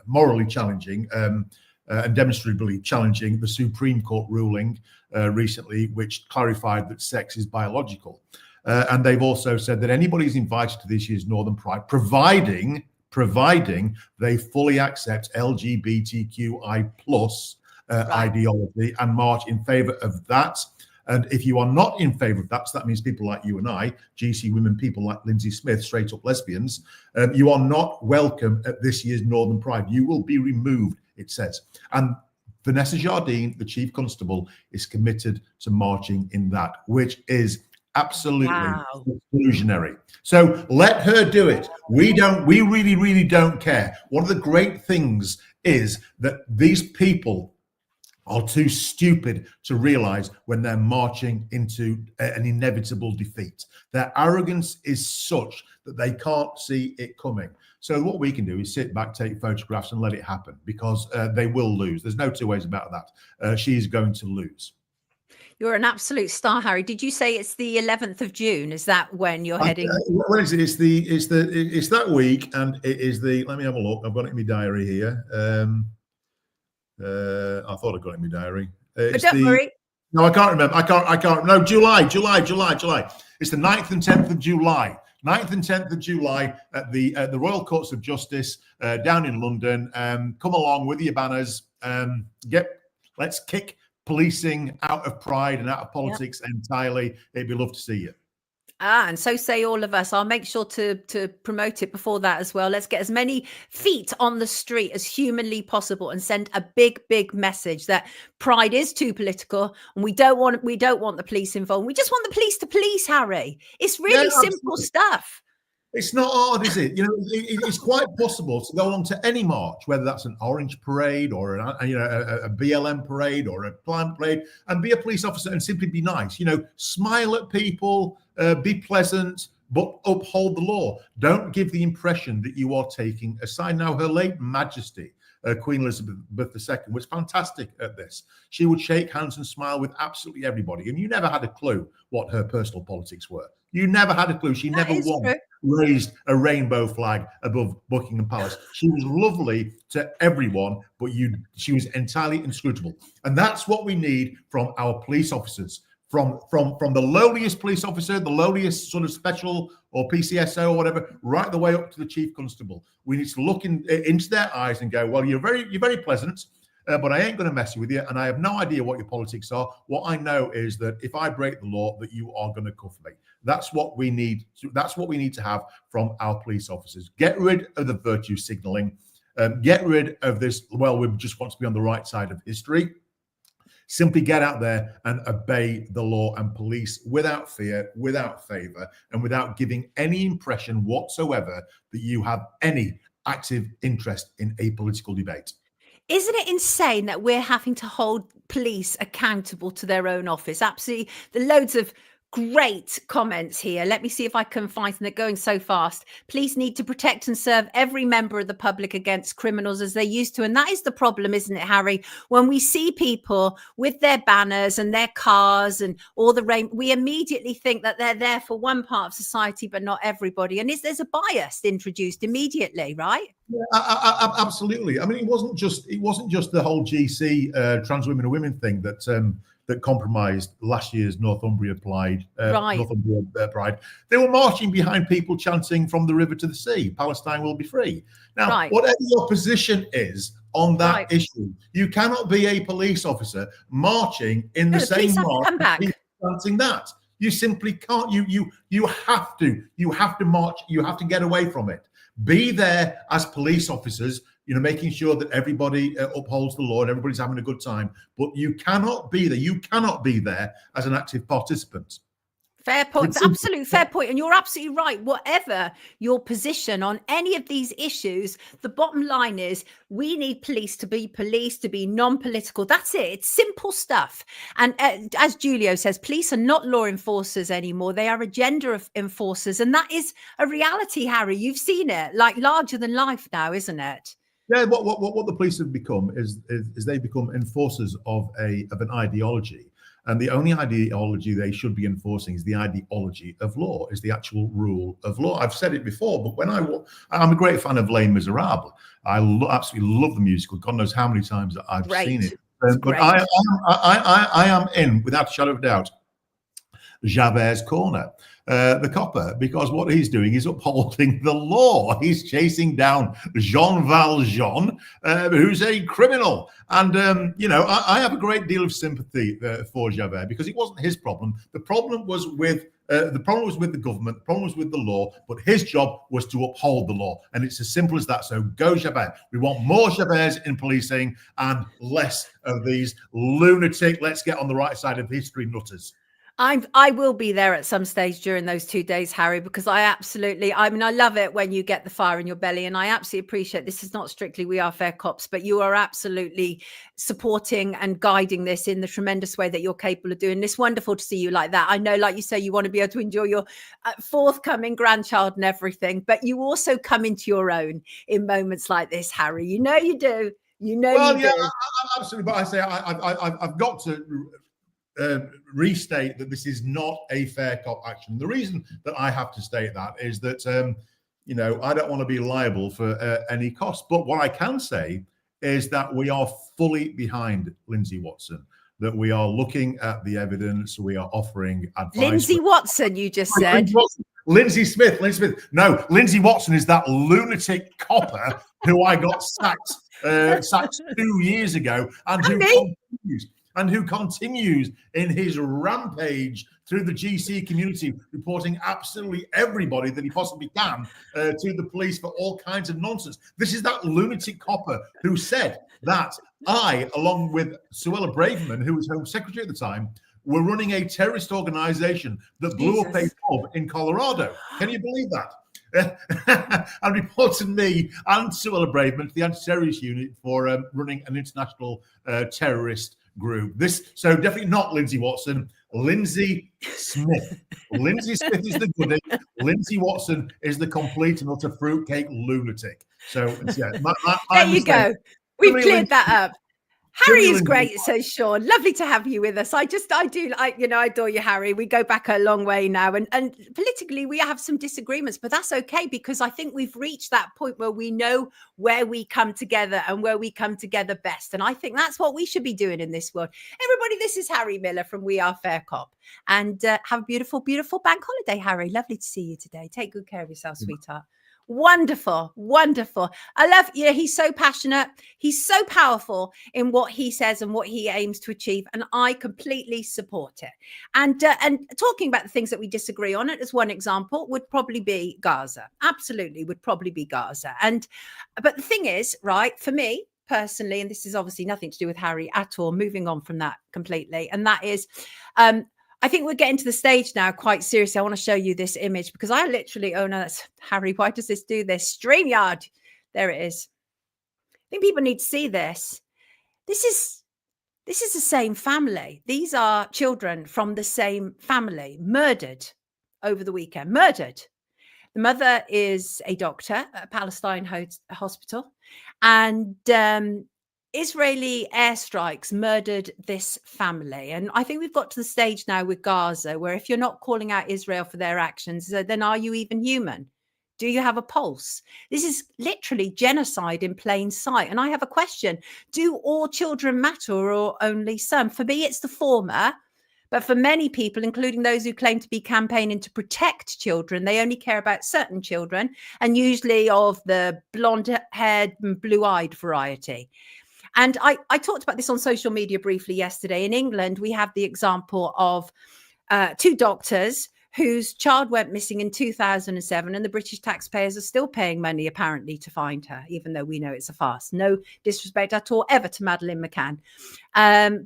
morally challenging, and demonstrably challenging the Supreme Court ruling recently, which clarified that sex is biological. And they've also said that anybody who's invited to this year's Northern Pride, providing they fully accept LGBTQI plus ideology and march in favour of that. And if you are not in favour of that, so that means people like you and I, GC women, people like Lindsay Smith, straight up lesbians, you are not welcome at this year's Northern Pride. You will be removed, it says. And Vanessa Jardine, the Chief Constable, is committed to marching in that, which is absolutely exclusionary. So let her do it. We really don't care. One of the great things is that these people are too stupid to realize when they're marching into an inevitable defeat. Their arrogance is such that they can't see it coming. So what we can do is sit back, take photographs and let it happen, because they will lose. There's no two ways about that. She's going to lose. You're an absolute star, Harry. Did you say it's the 11th of June? Is that when you're heading? Well, it's that week, and it is the. Let me have a look. I've got it in my diary here. I thought I got it in my diary. But don't worry. No, I can't remember. I can't. No, July. It's the 9th and 10th of July. 9th and 10th of July at the Royal Courts of Justice down in London. Come along with your banners. Let's kick policing out of Pride and out of politics entirely. It'd be lovely to see you. And so say all of us. I'll make sure to promote it before that as well. Let's get as many feet on the street as humanly possible and send a big message that Pride is too political and we don't want the police involved. We just want the police to police, Harry. It's really simple stuff. It's not hard, is it? You know, it's quite possible to go along to any march, whether that's an orange parade or a BLM parade or a climate parade, and be a police officer and simply be nice. You know, smile at people, be pleasant, but uphold the law. Don't give the impression that you are taking a side. Now, Her late Majesty, Queen Elizabeth II, was fantastic at this. She would shake hands and smile with absolutely everybody, and you never had a clue what her personal politics were. You never had a clue. She never once raised a rainbow flag above Buckingham Palace. She was lovely to everyone, but she was entirely inscrutable. And that's what we need from our police officers. From the lowliest police officer, the lowliest sort of special or PCSO or whatever, right the way up to the chief constable. We need to look into their eyes and go, well, you're very pleasant, but I ain't going to mess with you, and I have no idea what your politics are. What I know is that if I break the law, that you are going to cuff me. That's what we need. That's what we need to have from our police officers. Get rid of the virtue signaling. Get rid of this. Well, we just want to be on the right side of history. Simply get out there and obey the law and police without fear, without favor, and without giving any impression whatsoever that you have any active interest in a political debate. Isn't it insane that we're having to hold police accountable to their own office? Absolutely. The loads of great comments here. Let me see if I can find them. They're going so fast. Police need to protect and serve every member of the public against criminals as they used to. And that is the problem, isn't it, Harry? When we see people with their banners and their cars and all the rain, we immediately think that they're there for one part of society, but not everybody. And there's a bias introduced immediately, right? Yeah, absolutely. I mean, it wasn't just the whole GC trans women and women thing that compromised last year's Northumbria Pride. They were marching behind people chanting "From the river to the sea, Palestine will be free." Now, whatever your position is on that issue, you cannot be a police officer marching in the same march chanting that. You simply can't. You have to march. You have to get away from it. Be there as police officers, you know, making sure that everybody upholds the law and everybody's having a good time. But you cannot be there. You cannot be there as an active participant. Fair point. Absolute fair point. And you're absolutely right. Whatever your position on any of these issues, the bottom line is we need police, to be non-political. That's it. It's simple stuff. And as Julio says, police are not law enforcers anymore. They are agenda enforcers. And that is a reality, Harry. You've seen it, like larger than life now, isn't it? Yeah, what the police have become is they become enforcers of an ideology. And the only ideology they should be enforcing is the ideology of law, is the actual rule of law. I've said it before, but when I'm a great fan of Les Miserables. I absolutely love the musical. God knows how many times that I've seen it. But I am in, without a shadow of a doubt, Javert's corner, the copper, because what he's doing is upholding the law. He's chasing down Jean Valjean, who's a criminal. And, you know, I have a great deal of sympathy for Javert, because it wasn't his problem. The problem was with the government, the problem was with the law, but his job was to uphold the law. And it's as simple as that. So go Javert. We want more Javerts in policing and less of these lunatic, let's get on the right side of history nutters. I will be there at some stage during those 2 days, Harry, because I love it when you get the fire in your belly. And I absolutely appreciate this is not strictly We Are Fair Cops, but you are absolutely supporting and guiding this in the tremendous way that you're capable of doing. It's wonderful to see you like that. I know, like you say, you want to be able to enjoy your forthcoming grandchild and everything, but you also come into your own in moments like this, Harry. You know you do. You know you do. Absolutely. But I say I've got to restate that this is not a fair cop action. The reason that I have to state that is that, you know, I don't want to be liable for any cost. But what I can say is that we are fully behind Lindsay Watson, that we are looking at the evidence, we are offering advice. Lindsay Watson, you just said. Lindsay Smith. No, Lindsay Watson is that lunatic copper who I got sacked 2 years ago and who continues in his rampage through the GC community, reporting absolutely everybody that he possibly can to the police for all kinds of nonsense. This is that lunatic copper who said that I, along with Suella Braverman, who was Home Secretary at the time, were running a terrorist organization that blew up a pub in Colorado. Can you believe that? and reported me and Suella Braverman to the anti-terrorist unit for running an international terrorist group. So definitely not Lindsay Watson, Lindsay Smith. Lindsay Smith is the goodie. Lindsay Watson is the complete and utter fruitcake lunatic. So yeah, there you go. We've cleared that up. Harry is great, says Sean. Lovely to have you with us. I adore you, Harry. We go back a long way now. And politically, we have some disagreements, but that's okay, because I think we've reached that point where we know where we come together and where we come together best. And I think that's what we should be doing in this world. Everybody, this is Harry Miller from We Are Fair Cop. And have a beautiful, beautiful bank holiday, Harry. Lovely to see you today. Take good care of yourself, sweetheart. Wonderful, wonderful. I love, he's so passionate. He's so powerful in what he says and what he aims to achieve. And I completely support it. And talking about the things that we disagree on, it as one example would probably be Gaza. Absolutely would probably be Gaza. But the thing is, right, for me personally, and this is obviously nothing to do with Harry at all, moving on from that completely. And that is, I think we're getting to the stage now, quite seriously. I want to show you this image because I literally, oh no, that's Harry. Why does this do this? StreamYard. There it is. I think people need to see this. This is the same family. These are children from the same family, murdered over the weekend, murdered. The mother is a doctor at a Palestine hospital, and Israeli airstrikes murdered this family. And I think we've got to the stage now with Gaza where if you're not calling out Israel for their actions, then are you even human? Do you have a pulse? This is literally genocide in plain sight. And I have a question. Do all children matter or only some? For me, it's the former. But for many people, including those who claim to be campaigning to protect children, they only care about certain children, and usually of the blonde-haired and blue-eyed variety. And I talked about this on social media briefly yesterday. In England, we have the example of two doctors whose child went missing in 2007, and the British taxpayers are still paying money, apparently, to find her, even though we know it's a farce. No disrespect at all ever to Madeleine McCann.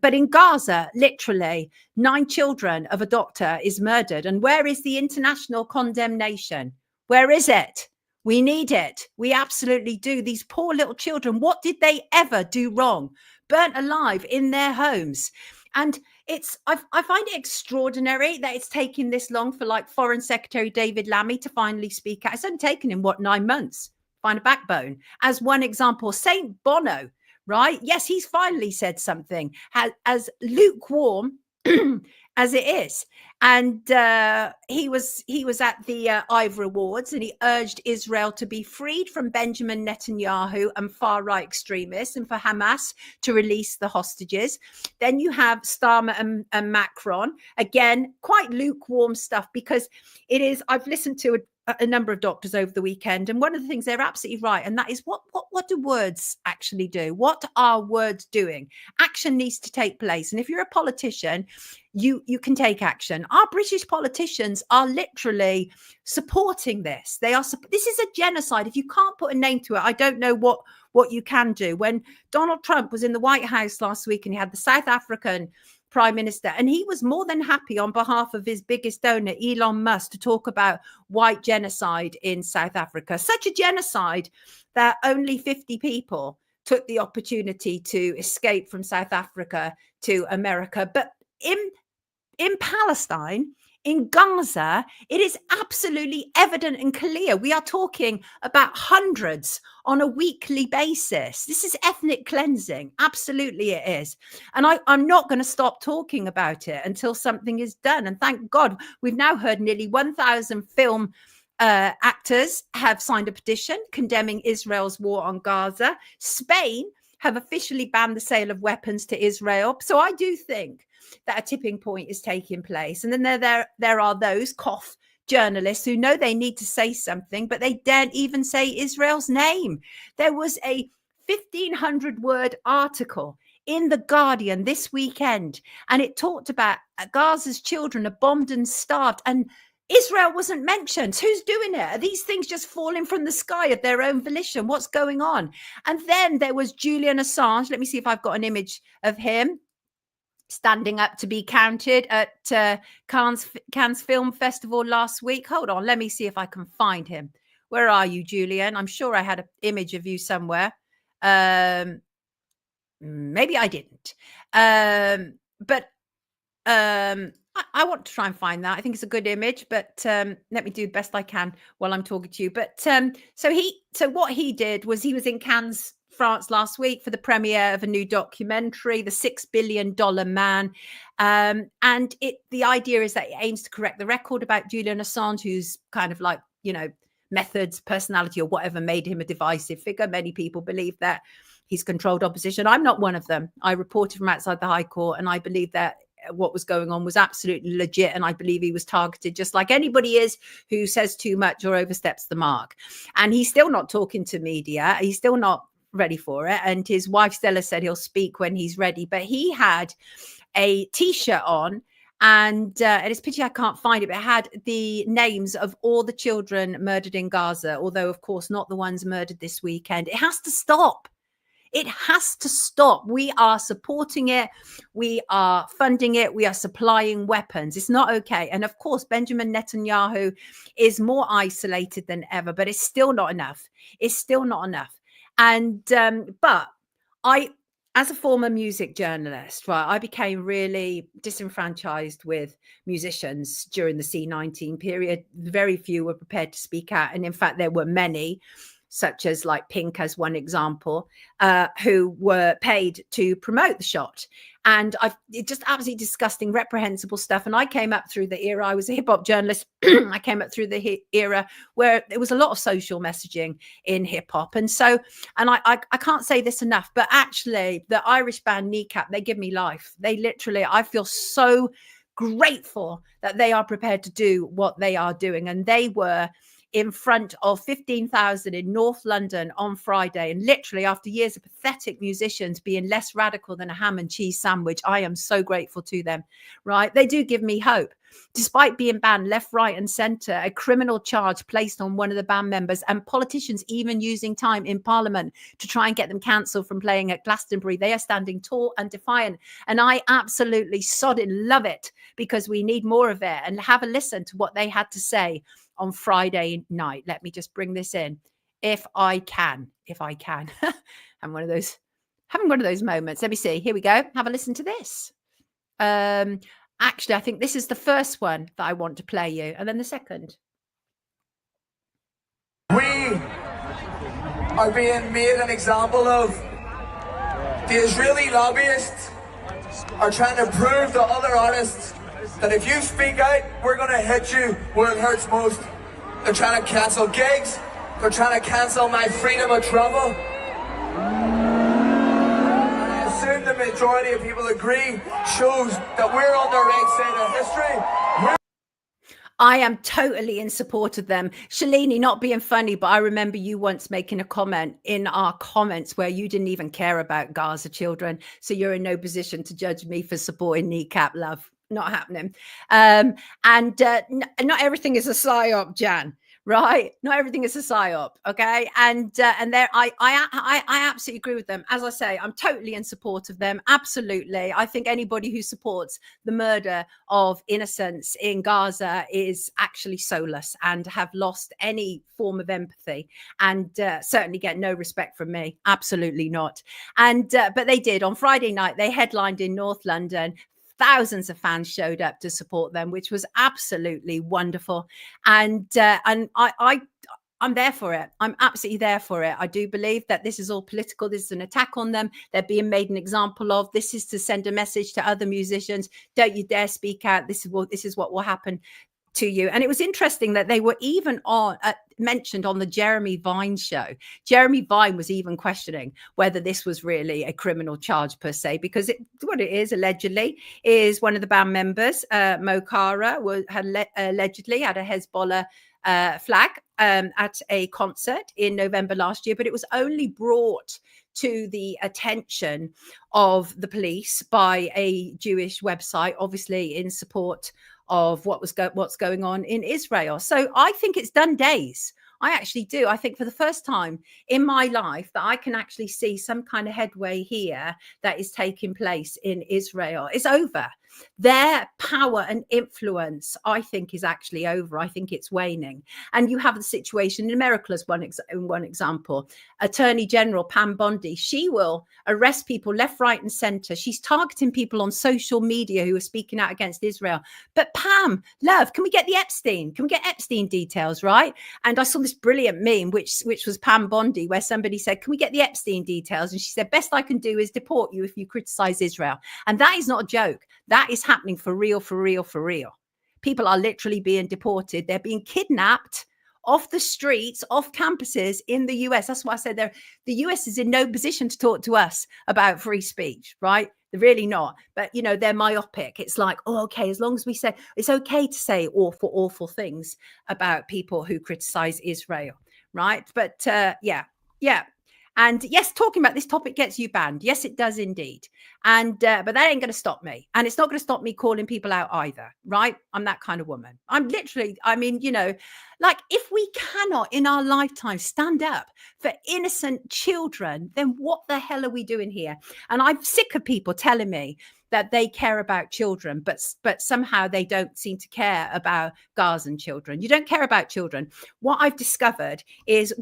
But in Gaza, literally, 9 children of a doctor is murdered. And where is the international condemnation? Where is it? We need it. We absolutely do. These poor little children, what did they ever do wrong? Burnt alive in their homes. And I find it extraordinary that it's taken this long for like Foreign Secretary David Lammy to finally speak out. It's only taken him, 9 months? Find a backbone. As one example, Saint Bono, right? Yes, he's finally said something as lukewarm as it is. And he was at the Ivor Awards, and he urged Israel to be freed from Benjamin Netanyahu and far-right extremists, and for Hamas to release the hostages. Then you have Starmer and Macron. Again, quite lukewarm stuff, because it is, I've listened to a number of doctors over the weekend, and one of the things they're absolutely right, and that is what do words actually do? What are words doing? Action needs to take place. And if you're a politician, you can take action. Our British politicians are literally supporting this. This is a genocide. If you can't put a name to it, I don't know what you can do. When Donald Trump was in the White House last week, and he had the South African Prime Minister, and he was more than happy on behalf of his biggest donor, Elon Musk, to talk about white genocide in South Africa. Such a genocide that only 50 people took the opportunity to escape from South Africa to America. But in Palestine, in Gaza, it is absolutely evident and clear. We are talking about hundreds on a weekly basis. This is ethnic cleansing. Absolutely it is. And I'm not going to stop talking about it until something is done. And thank God we've now heard nearly 1,000 film actors have signed a petition condemning Israel's war on Gaza. Spain have officially banned the sale of weapons to Israel. So I do think that a tipping point is taking place. And then there are those journalists who know they need to say something, but they daren't even say Israel's name. There was a 1,500-word article in The Guardian this weekend, and it talked about Gaza's children are bombed and starved, and Israel wasn't mentioned. Who's doing it? Are these things just falling from the sky of their own volition? What's going on? And then there was Julian Assange. Let me see if I've got an image of him standing up to be counted at Cannes Film Festival last week. Hold on, let me see if I can find him. Where are you, Julian? I'm sure I had an image of you somewhere. Maybe I didn't. But I want to try and find that. I think it's a good image, but let me do the best I can while I'm talking to you. But so what he did was he was in Cannes, France last week for the premiere of a new documentary, The $6 Billion Man. And the idea is that it aims to correct the record about Julian Assange, who's kind of like, you know, methods, personality, or whatever made him a divisive figure. Many people believe that he's controlled opposition. I'm not one of them. I reported from outside the High Court, and I believe that what was going on was absolutely legit, and I believe he was targeted, just like anybody is who says too much or oversteps the mark. And he's still not talking to media. He's still not ready for it. And his wife Stella said he'll speak when he's ready. But he had a T-shirt on, and it's a pity I can't find it, but it had the names of all the children murdered in Gaza, although, of course, not the ones murdered this weekend. It has to stop. It has to stop. We are supporting it. We are funding it. We are supplying weapons. It's not okay. And of course, Benjamin Netanyahu is more isolated than ever, but it's still not enough. It's still not enough. And but as a former music journalist, right, I became really disenfranchised with musicians during the C19 period. Very few were prepared to speak out. And in fact, there were many, such as like Pink as one example, who were paid to promote the shot. And it's just absolutely disgusting, reprehensible stuff. And I came up through the era, I was a hip hop journalist. I came up through the era where there was a lot of social messaging in hip hop. And so, and I can't say this enough, but actually the Irish band Kneecap, they give me life. They literally, I feel so grateful that they are prepared to do what they are doing. And they were in front of 15,000 in North London on Friday. And literally after years of pathetic musicians being less radical than a ham and cheese sandwich, I am so grateful to them, right? They do give me hope. Despite being banned left, right and centre, a criminal charge placed on one of the band members, and politicians even using time in Parliament to try and get them cancelled from playing at Glastonbury, they are standing tall and defiant. And I absolutely sodding love it, because we need more of it. And have a listen to what they had to say on Friday night. Let me just bring this in, if I can. I'm having one of those moments. Let me see. Here we go. Have a listen to this. Actually, I think this is the first one that I want to play you, and then the second. We are being made an example of. The Israeli lobbyists are trying to prove to other artists that if you speak out, we're going to hit you where it hurts most. They're trying to cancel gigs. They're trying to cancel my freedom of travel. And I assume the majority of people agree, shows that we're on the right side of history. I am totally in support of them. Shalini, not being funny, but I remember you once making a comment in our comments where you didn't even care about Gaza children. So you're in no position to judge me for supporting Kneecap, love. Not happening. And not everything is a psy-op, Jan, right? Not everything is a psy-op, okay? And there, I absolutely agree with them. As I say, I'm totally in support of them. Absolutely. I think anybody who supports the murder of innocents in Gaza is actually soulless and have lost any form of empathy, and certainly get no respect from me. Absolutely not. And but they did. On Friday night, they headlined in North London. Thousands of fans showed up to support them, which was absolutely wonderful. And I'm there for it. I'm absolutely there for it. I do believe that this is all political. This is an attack on them. They're being made an example of. This is to send a message to other musicians. Don't you dare speak out. This is what will happen to you. And it was interesting that they were even mentioned on the Jeremy Vine show. Jeremy Vine was even questioning whether this was really a criminal charge per se, because what it is allegedly is one of the band members, Mo Kara, allegedly had a Hezbollah flag at a concert in November last year, but it was only brought to the attention of the police by a Jewish website, obviously in support of what's going on in Israel. So I think it's done days. I actually do. I think for the first time in my life that I can actually see some kind of headway here that is taking place in Israel. It's over. Their power and influence, I think, is actually over. I think it's waning. And you have the situation in America as one example. Attorney General Pam Bondi, she will arrest people left, right, and center. She's targeting people on social media who are speaking out against Israel. But Pam, love, can we get the Epstein? Can we get Epstein details, right? And I saw this brilliant meme, which was Pam Bondi, where somebody said, can we get the Epstein details? And she said, best I can do is deport you if you criticize Israel. And that is not a joke. That is happening for real, for real, for real. People are literally being deported. They're being kidnapped off the streets, off campuses in the US. That's why I said the US is in no position to talk to us about free speech, right? They're really not. But, you know, they're myopic. It's like, oh, okay, as long as we say it's okay to say awful, awful things about people who criticize Israel, right? But yeah. And yes, talking about this topic gets you banned. Yes, it does indeed. And but that ain't going to stop me. And it's not going to stop me calling people out either, right? I'm that kind of woman. I'm literally, I mean, you know, like if we cannot in our lifetime stand up for innocent children, then what the hell are we doing here? And I'm sick of people telling me that they care about children, but somehow they don't seem to care about Gazan children. You don't care about children. What I've discovered is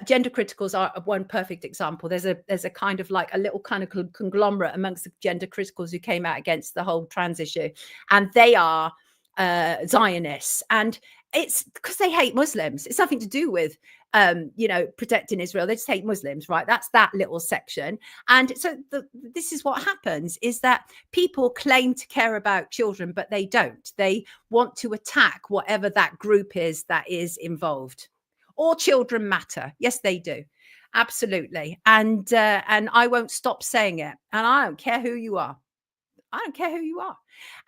gender criticals are one perfect example. There's a kind of like a little kind of conglomerate amongst the gender criticals who came out against the whole trans issue, and they are Zionists, and it's because they hate Muslims. It's nothing to do with you know, protecting Israel. They just hate Muslims, right? That's that little section. And so this is what happens, is that people claim to care about children, but they don't. They want to attack whatever that group is that is involved. All children matter. Yes, they do. Absolutely. And I won't stop saying it. And I don't care who you are. I don't care who you are.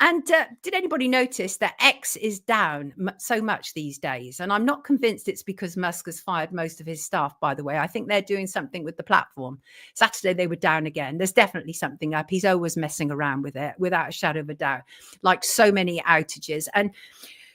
And did anybody notice that X is down so much these days? And I'm not convinced it's because Musk has fired most of his staff, by the way. I think they're doing something with the platform. Saturday, they were down again. There's definitely something up. He's always messing around with it, without a shadow of a doubt, like so many outages. And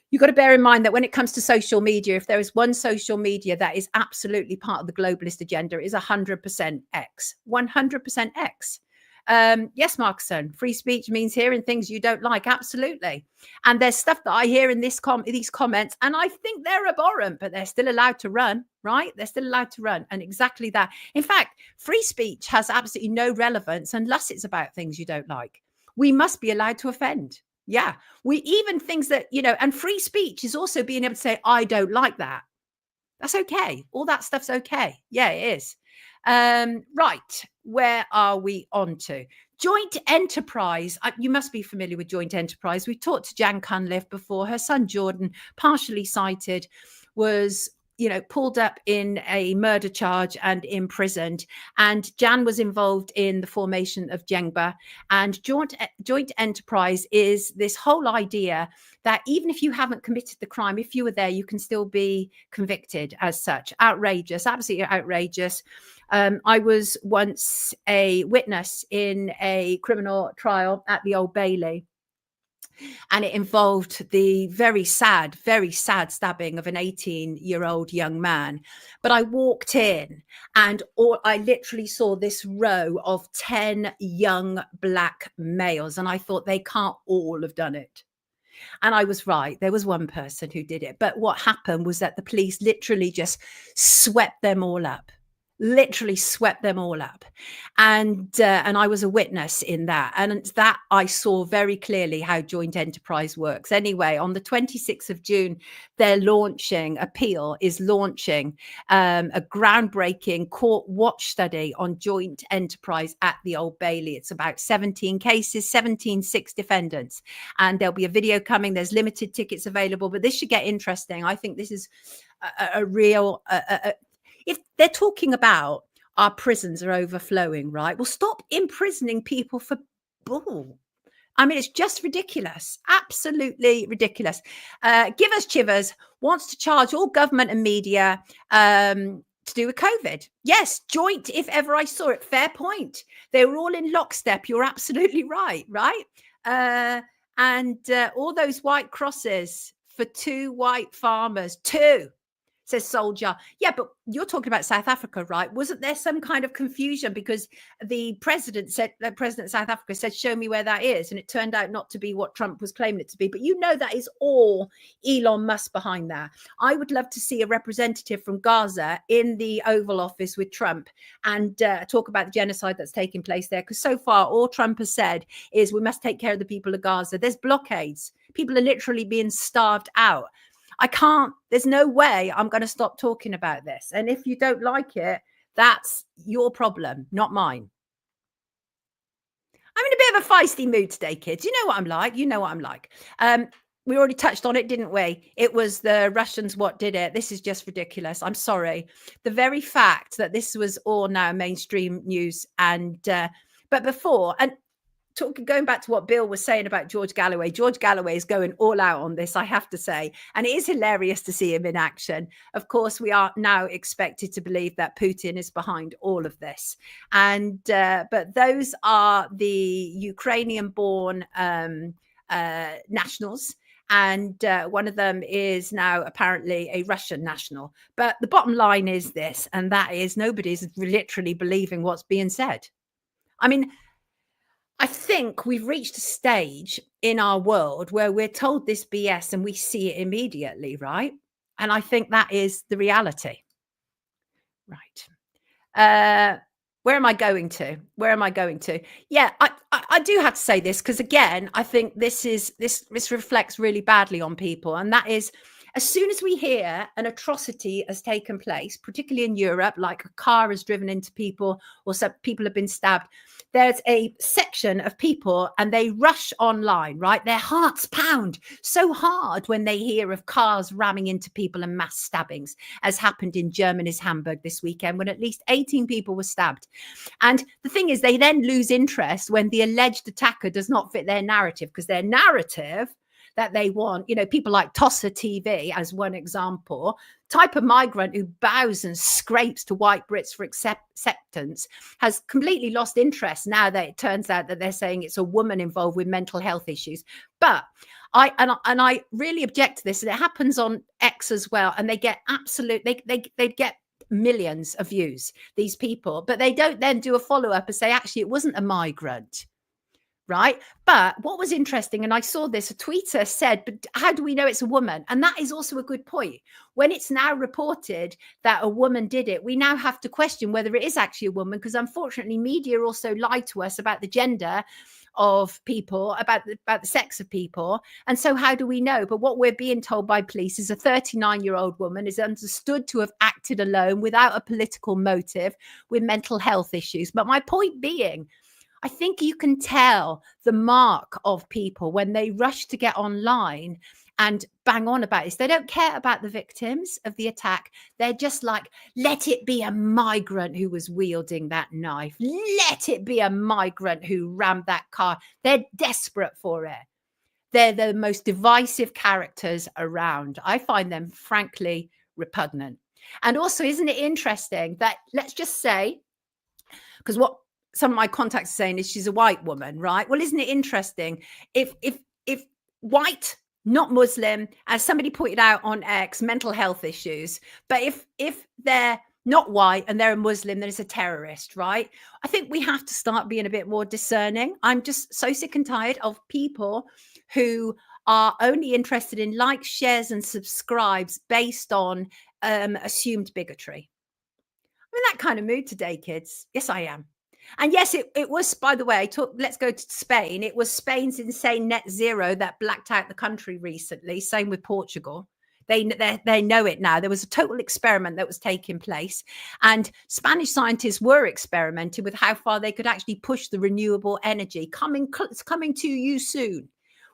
you've got to bear in mind that when it comes to social media, if there is one social media that is absolutely part of the globalist agenda, it is 100% X. 100% X. Yes, Markson, free speech means hearing things you don't like. Absolutely. And there's stuff that I hear in these comments, and I think they're abhorrent, but they're still allowed to run, right? They're still allowed to run. And exactly that. In fact, free speech has absolutely no relevance unless it's about things you don't like. We must be allowed to offend. Yeah, we even things that, you know, and free speech is also being able to say, I don't like that. That's okay. All that stuff's okay. Yeah, it is. Right. Where are we on to? Joint enterprise. You must be familiar with joint enterprise. We talked to Jan Cunliffe before. Her son, Jordan, partially sighted, was, you know, pulled up in a murder charge and imprisoned. And Jan was involved in the formation of Jengba. And joint enterprise is this whole idea that even if you haven't committed the crime, if you were there, you can still be convicted as such. Outrageous, absolutely outrageous. I was once a witness in a criminal trial at the Old Bailey. And it involved the very sad stabbing of an 18-year-old young man. But I walked in and I literally saw this row of 10 young black males. And I thought they can't all have done it. And I was right. There was one person who did it. But what happened was that the police literally just swept them all up. Literally swept them all up, and I was a witness in that, and that I saw very clearly how joint enterprise works. Anyway, on the 26th of June, Appeal is launching a groundbreaking court watch study on joint enterprise at the Old Bailey. It's about 17 cases, 6 defendants, and there'll be a video coming. There's limited tickets available, but this should get interesting. I think this is a real. If they're talking about our prisons are overflowing, right? Well, stop imprisoning people for bull. I mean, it's just ridiculous. Absolutely ridiculous. Give Us Chivers wants to charge all government and media to do with COVID. Yes, joint, if ever I saw it. Fair point. They were all in lockstep. You're absolutely right, right? And all those white crosses for 2 white farmers, 2. Says Soldier. Yeah, but you're talking about South Africa, right? Wasn't there some kind of confusion because the president of South Africa said, show me where that is. And it turned out not to be what Trump was claiming it to be. But you know, that is all Elon Musk behind that. I would love to see a representative from Gaza in the Oval Office with Trump and talk about the genocide that's taking place there. Because so far, all Trump has said is we must take care of the people of Gaza. There's blockades. People are literally being starved out. There's no way I'm going to stop talking about this. And if you don't like it, that's your problem, not mine. I'm in a bit of a feisty mood today, kids. You know what I'm like. You know what I'm like. We already touched on it, didn't we? It was the Russians what did it. This is just ridiculous. I'm sorry. The very fact that this was all now mainstream news but before, and going back to what Bill was saying about George Galloway is going all out on this, I have to say. And it is hilarious to see him in action. Of course, we are now expected to believe that Putin is behind all of this. And but those are the Ukrainian-born nationals. And one of them is now apparently a Russian national. But the bottom line is this, and that is nobody's literally believing what's being said. I mean, I think we've reached a stage in our world where we're told this BS and we see it immediately, right? And I think that is the reality. Right. Where am I going to? Yeah, I do have to say this because, again, I think this reflects really badly on people. And that is, as soon as we hear an atrocity has taken place, particularly in Europe, like a car has driven into people or some people have been stabbed, there's a section of people and they rush online, right? Their hearts pound so hard when they hear of cars ramming into people and mass stabbings, as happened in Germany's Hamburg this weekend when at least 18 people were stabbed. And the thing is, they then lose interest when the alleged attacker does not fit their narrative, because their narrative that they want, people like Tosser TV as one example, type of migrant who bows and scrapes to white Brits for acceptance, has completely lost interest now that it turns out that they're saying it's a woman involved with mental health issues. But I really object to this, and it happens on X as well, and they get they get millions of views, these people, but they don't then do a follow-up and say, actually, it wasn't a migrant. Right. But what was interesting, and I saw this, a tweeter said, but how do we know it's a woman? And that is also a good point. When it's now reported that a woman did it, we now have to question whether it is actually a woman, because unfortunately media also lie to us about the gender of people, about the sex of people. And so how do we know? But what we're being told by police is a 39-year-old woman is understood to have acted alone without a political motive with mental health issues. But my point being, I think you can tell the mark of people when they rush to get online and bang on about this. They don't care about the victims of the attack. They're just like, let it be a migrant who was wielding that knife. Let it be a migrant who rammed that car. They're desperate for it. They're the most divisive characters around. I find them, frankly, repugnant. And also, isn't it interesting that, let's just say, because what some of my contacts are saying is she's a white woman, right? Well, isn't it interesting if white, not Muslim, as somebody pointed out on X, mental health issues, but if they're not white and they're a Muslim, then it's a terrorist, right? I think we have to start being a bit more discerning. I'm just so sick and tired of people who are only interested in likes, shares, and subscribes based on assumed bigotry. I'm in that kind of mood today, kids. Yes, I am. And yes, it was, by the way, let's go to Spain. It was Spain's insane net zero that blacked out the country recently. Same with Portugal. They know it now. There was a total experiment that was taking place. And Spanish scientists were experimenting with how far they could actually push the renewable energy. It's coming to you soon.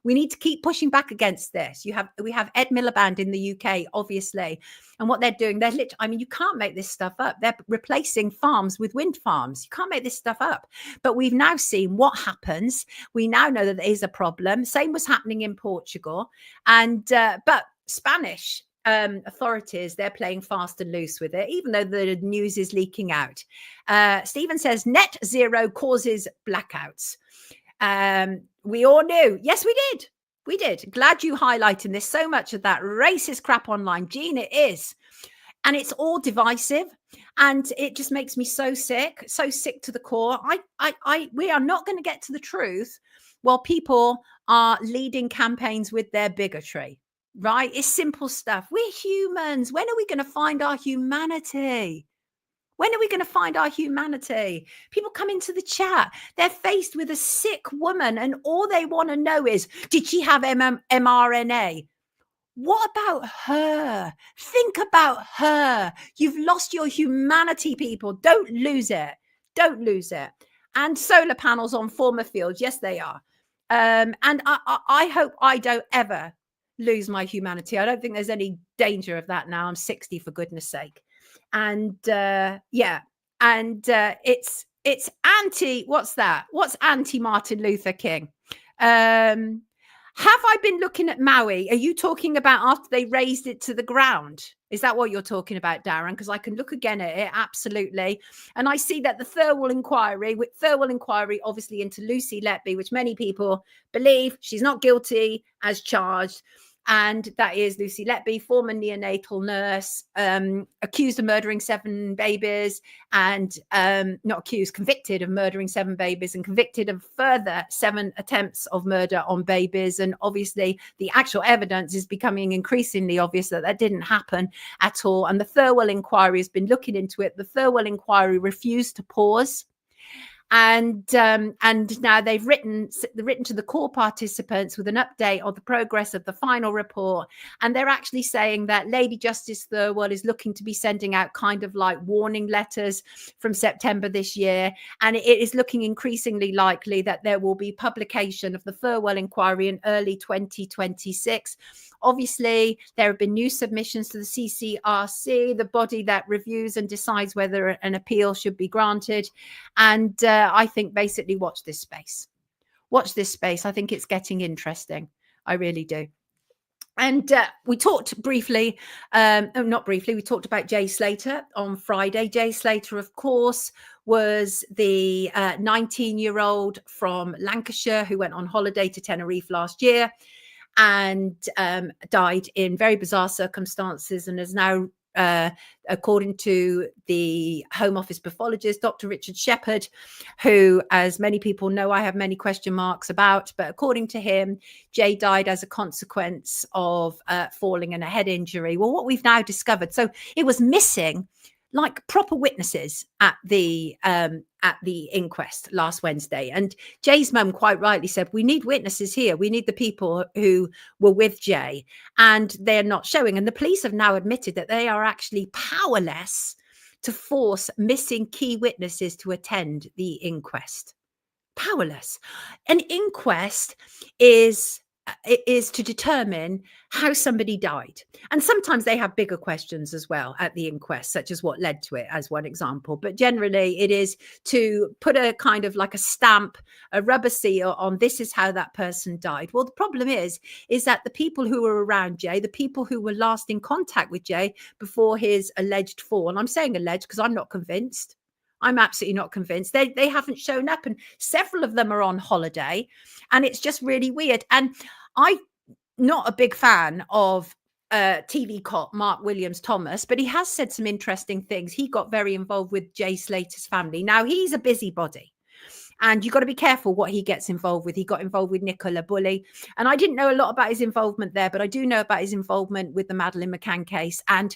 We need to keep pushing back against this. We have Ed Miliband in the UK, obviously. And what they're doing, you can't make this stuff up. They're replacing farms with wind farms. You can't make this stuff up. But we've now seen what happens. We now know that there is a problem. Same was happening in Portugal. And but Spanish authorities, they're playing fast and loose with it, even though the news is leaking out. Stephen says net zero causes blackouts. We all knew. Yes, we did. We did. Glad you highlighting this. So much of that racist crap online. Gene, it is. and it's all divisive, and it just makes me so sick to the core. We are not going to get to the truth while people are leading campaigns with their bigotry, right? It's simple stuff. We're humans. When are we going to find our humanity? When are we going to find our humanity? People come into the chat, they're faced with a sick woman, and all they want to know is, did she have mRNA? What about her? Think about her. You've lost your humanity, people. Don't lose it. Don't lose it. And solar panels on former fields. Yes, they are. And I hope I don't ever lose my humanity. I don't think there's any danger of that now. I'm 60, for goodness sake. And it's anti, what's that? What's anti Martin Luther King? Have I been looking at Maui? Are you talking about after they raised it to the ground? Is that what you're talking about, Darren? Because I can look again at it, absolutely. And I see that the Thirlwell inquiry, obviously into Lucy Letby, which many people believe she's not guilty as charged. And that is Lucy Letby, former neonatal nurse, accused of murdering 7 babies, and convicted of murdering 7 babies, and convicted of further 7 attempts of murder on babies. And obviously the actual evidence is becoming increasingly obvious that that didn't happen at all. And the Thirlwell inquiry has been looking into it. The Thirlwell inquiry refused to pause. And now they've written to the core participants with an update on the progress of the final report. And they're actually saying that Lady Justice Thirlwell is looking to be sending out kind of like warning letters from September this year. And it is looking increasingly likely that there will be publication of the Thirlwell inquiry in early 2026. Obviously, there have been new submissions to the CCRC, the body that reviews and decides whether an appeal should be granted. And I think basically watch this space. Watch this space. I think it's getting interesting. I really do. And we talked briefly, we talked about Jay Slater on Friday. Jay Slater, of course, was the 19-year-old from Lancashire who went on holiday to Tenerife last year and died in very bizarre circumstances, and is now, according to the Home Office pathologist, Dr. Richard Shepherd, who, as many people know, I have many question marks about, but according to him, Jay died as a consequence of falling and a head injury. Well, what we've now discovered, so it was missing like proper witnesses at the inquest last Wednesday. And Jay's mum quite rightly said, we need witnesses here. We need the people who were with Jay, and they're not showing. And the police have now admitted that they are actually powerless to force missing key witnesses to attend the inquest. Powerless. An inquest is to determine how somebody died. And sometimes they have bigger questions as well at the inquest, such as what led to it, as one example. But generally it is to put a kind of like a stamp, a rubber seal on this is how that person died. Well, the problem is that the people who were around Jay, the people who were last in contact with Jay before his alleged fall, and I'm saying alleged because I'm not convinced. I'm absolutely not convinced. They haven't shown up, and several of them are on holiday, and it's just really weird. And I'm not a big fan of TV cop Mark Williams-Thomas, but he has said some interesting things. He got very involved with Jay Slater's family. Now, he's a busybody, and you've got to be careful what he gets involved with. He got involved with Nicola Bulley, and I didn't know a lot about his involvement there, but I do know about his involvement with the Madeleine McCann case, and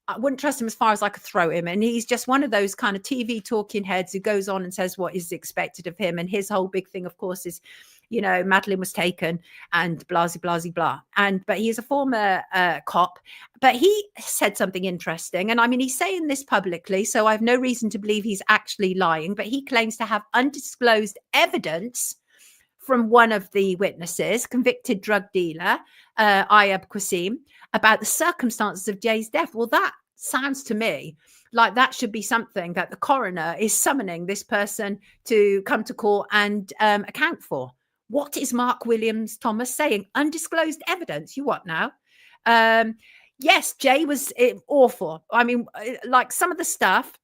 I wouldn't trust him as far as I could throw him. And he's just one of those kind of TV talking heads who goes on and says what is expected of him. And his whole big thing, of course, is, you know, Madeleine was taken and blah, blah, blah, blah. But he is a former cop. But he said something interesting. And I mean, he's saying this publicly, so I have no reason to believe he's actually lying. But he claims to have undisclosed evidence from one of the witnesses, convicted drug dealer, Ayub Qasim, about the circumstances of Jay's death. Well, that sounds to me like that should be something that the coroner is summoning this person to come to court and account for. What is Mark Williams-Thomas saying? Undisclosed evidence. You what now? Yes, Jay was awful. I mean, like some of the stuff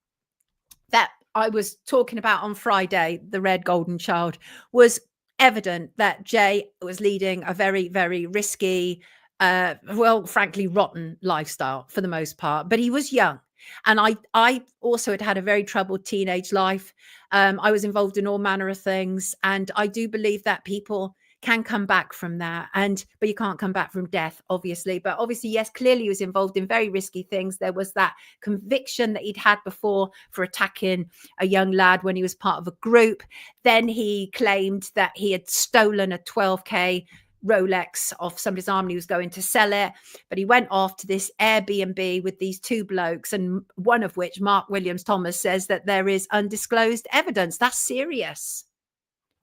that I was talking about on Friday, the Red Golden Child, was evident that Jay was leading a very, very risky well, frankly, rotten lifestyle for the most part, but he was young. And I also had a very troubled teenage life. I was involved in all manner of things. And I do believe that people can come back from that. But you can't come back from death, obviously. But obviously, yes, clearly he was involved in very risky things. There was that conviction that he'd had before for attacking a young lad when he was part of a group. Then he claimed that he had stolen a 12K Rolex off somebody's arm and he was going to sell it, but he went off to this Airbnb with these two blokes, and one of which, Mark Williams Thomas, says that there is undisclosed evidence. That's serious.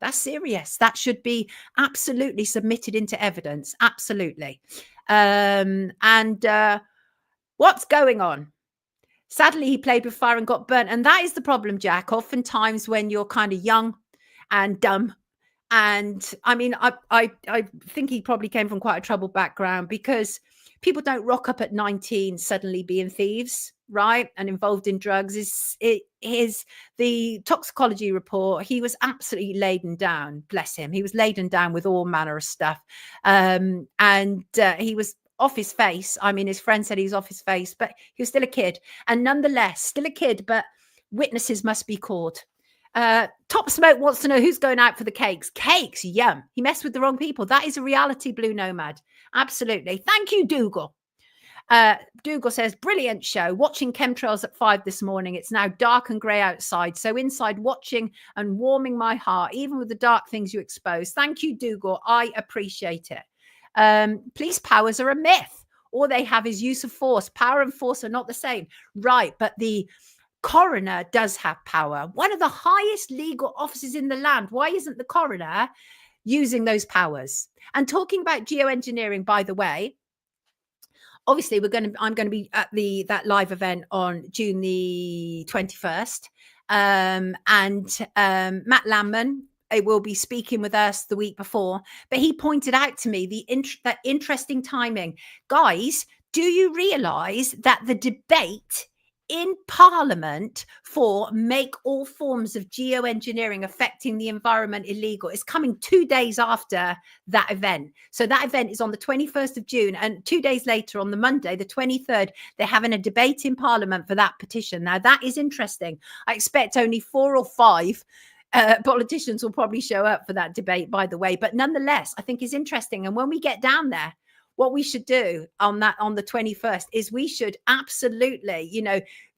That's serious. That should be absolutely submitted into evidence. Absolutely. What's going on? Sadly, he played with fire and got burnt. And that is the problem, Jack. Oftentimes when you're kind of young and dumb, and I mean, I think he probably came from quite a troubled background, because people don't rock up at 19 suddenly being thieves, right? And involved in drugs. The toxicology report, he was absolutely laden down, bless him. He was laden down with all manner of stuff. He was off his face. I mean, his friend said he was off his face, but he was still a kid. And nonetheless, still a kid, but witnesses must be called. Top Smoke wants to know who's going out for the cakes. Cakes, yum. He messed with the wrong people. That is a reality, Blue Nomad. Absolutely. Thank you, Dougal. Dougal says, brilliant show. Watching chemtrails at 5 this morning. It's now dark and grey outside. So inside watching and warming my heart, even with the dark things you expose. Thank you, Dougal. I appreciate it. Police powers are a myth. All they have is use of force. Power and force are not the same. Right, but the coroner does have power. One of the highest legal offices in the land. Why isn't the coroner using those powers? And talking about geoengineering, by the way, obviously I'm going to be at that live event on June the 21st. Matt Lamman will be speaking with us the week before, but he pointed out to me that interesting timing. Guys, do you realize that the debate in Parliament for make all forms of geoengineering affecting the environment illegal is coming 2 days after that event? So that event is on the 21st of June, and 2 days later, on the Monday, the 23rd, they're having a debate in Parliament for that petition. Now, that is interesting. I expect only 4 or 5 politicians will probably show up for that debate, by the way. But nonetheless, I think it's interesting. And when we get down there, what we should do on the 21st is we should absolutely,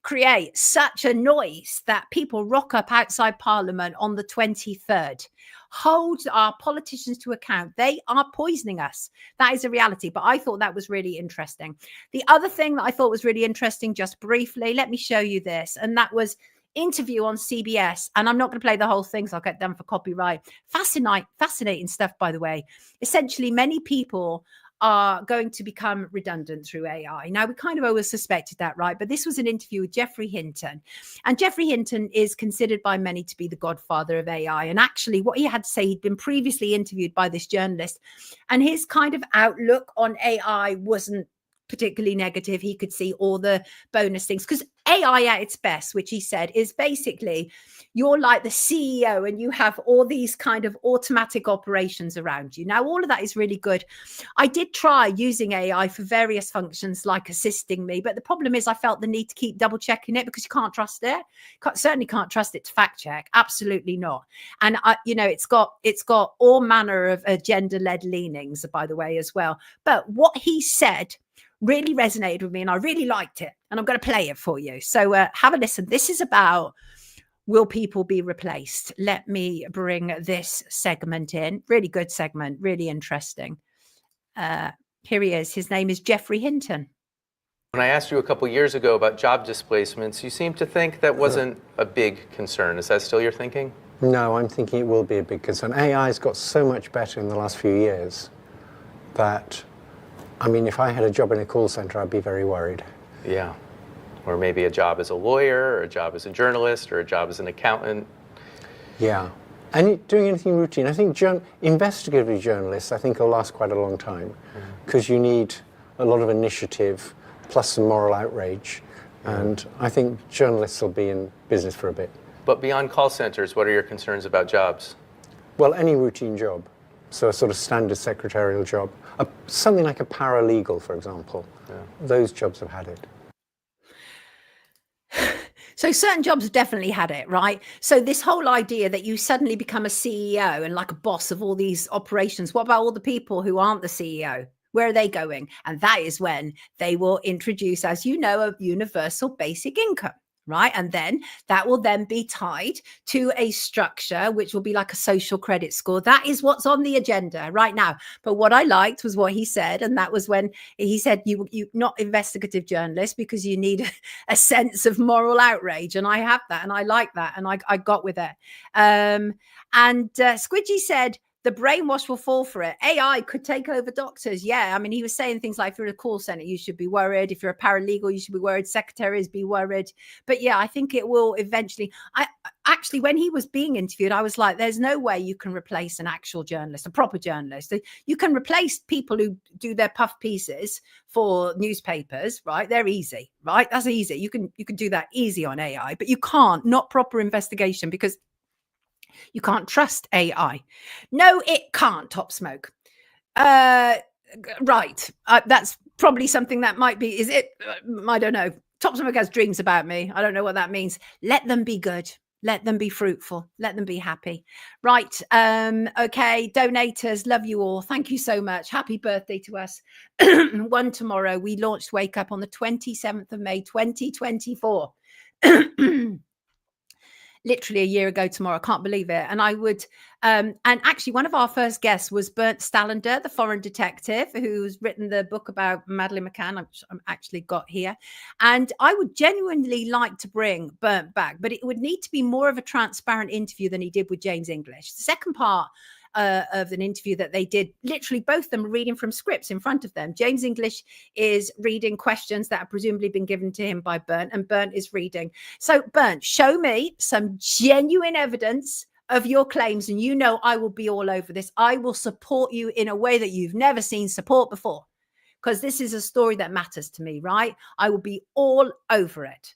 create such a noise that people rock up outside Parliament on the 23rd. Hold our politicians to account. They are poisoning us. That is a reality. But I thought that was really interesting. The other thing that I thought was really interesting, just briefly, let me show you this. And that was interview on CBS. And I'm not going to play the whole thing, so I'll get done for copyright. Fascinating stuff, by the way. Essentially, many people are going to become redundant through AI. Now, we kind of always suspected that, right? But this was an interview with Geoffrey Hinton. And Geoffrey Hinton is considered by many to be the godfather of AI. And actually, what he had to say, he'd been previously interviewed by this journalist, and his kind of outlook on AI wasn't particularly negative. He could see all the bonus things, because AI at its best, which he said, is basically you're like the CEO and you have all these kind of automatic operations around you. Now, all of that is really good. I did try using AI for various functions, like assisting me, but the problem is I felt the need to keep double checking it, because you can't trust it. Certainly can't trust it to fact check. Absolutely not. And it's got all manner of agenda-led leanings, by the way, as well. But what he said really resonated with me, and I really liked it, and I'm going to play it for you. So have a listen. This is about, will people be replaced? Let me bring this segment in. Really good segment, really interesting. Here he is. His name is Geoffrey Hinton. When I asked you a couple years ago about job displacements, you seemed to think that wasn't a big concern. Is that still your thinking? No, I'm thinking it will be a big concern. AI's got so much better in the last few years that, I mean, if I had a job in a call center, I'd be very worried. Yeah. Or maybe a job as a lawyer, or a job as a journalist, or a job as an accountant. Yeah. And doing anything routine. I think investigative journalists, I think, will last quite a long time, because you need a lot of initiative plus some moral outrage. And I think journalists will be in business for a bit. But beyond call centers, what are your concerns about jobs? Well, any routine job. So a sort of standard secretarial job, something like a paralegal, for example. Those jobs have had it. So certain jobs have definitely had it, right? So this whole idea that you suddenly become a CEO and like a boss of all these operations, what about all the people who aren't the CEO? Where are they going? And that is when they will introduce, as you know, a universal basic income, right? And then that will then be tied to a structure, which will be like a social credit score. That is what's on the agenda right now. But what I liked was what he said. And that was when he said, you not investigative journalist, because you need a sense of moral outrage. And I have that. And I like that. And I got with it. Squidgy said, the brainwash will fall for it. AI could take over doctors. Yeah. I mean, he was saying things like, if you're in a call center, you should be worried. If you're a paralegal, you should be worried. Secretaries, be worried. But yeah, I think it will eventually. Actually, when he was being interviewed, I was like, there's no way you can replace an actual journalist, a proper journalist. You can replace people who do their puff pieces for newspapers, right? They're easy, right? That's easy. You can do that easy on AI, but you can't, not proper investigation, because you can't trust AI. No, it can't, Top Smoke. Right. That's probably something that might be, is it? I don't know. Top Smoke has dreams about me. I don't know what that means. Let them be good. Let them be fruitful. Let them be happy. Right. Okay. Donators, love you all. Thank you so much. Happy birthday to us. One tomorrow. We launched Wake Up on the 27th of May, 2024. Literally a year ago tomorrow. I can't believe it. And I would, and actually one of our first guests was Bernd Stallander, the foreign detective who's written the book about Madeleine McCann, I'm actually got here. And I would genuinely like to bring Bernd back, but it would need to be more of a transparent interview than he did with James English. The second part of an interview that they did, literally both of them reading from scripts in front of them. James English is reading questions that have presumably been given to him by Bernd, and Bernd is reading. So Bernd, show me some genuine evidence of your claims, and you know I will be all over this. I will support you in a way that you've never seen support before, because this is a story that matters to me, right? I will be all over it.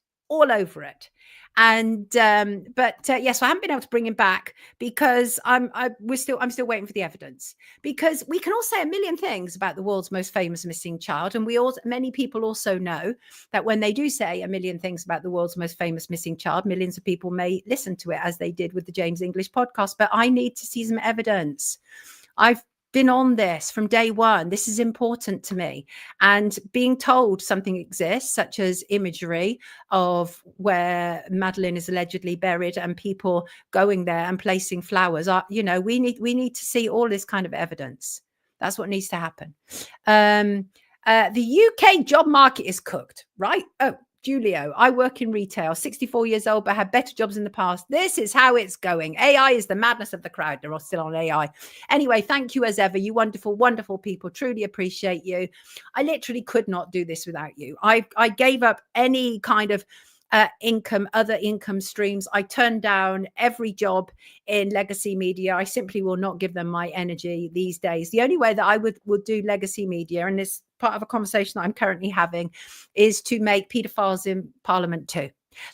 And yes, I haven't been able to bring him back because I'm still waiting for the evidence, because we can all say a million things about the world's most famous missing child, and many people also know that when they do say a million things about the world's most famous missing child, millions of people may listen to it, as they did with the James English podcast. But I need to see some evidence. I've been on this from day one. This is important to me. And being told something exists, such as imagery of where Madeleine is allegedly buried and people going there and placing flowers, we need to see all this kind of evidence. That's what needs to happen. The UK job market is cooked, right? Oh, Julio, I work in retail, 64 years old, but had better jobs in the past. This is how it's going. AI is the madness of the crowd. They're all still on AI. Anyway, thank you as ever. You wonderful, wonderful people. Truly appreciate you. I literally could not do this without you. I gave up any kind of other income streams. I turned down every job in legacy media. I simply will not give them my energy these days. The only way that I would do legacy media, and this part of a conversation that I'm currently having, is to make Paedophiles in Parliament 2.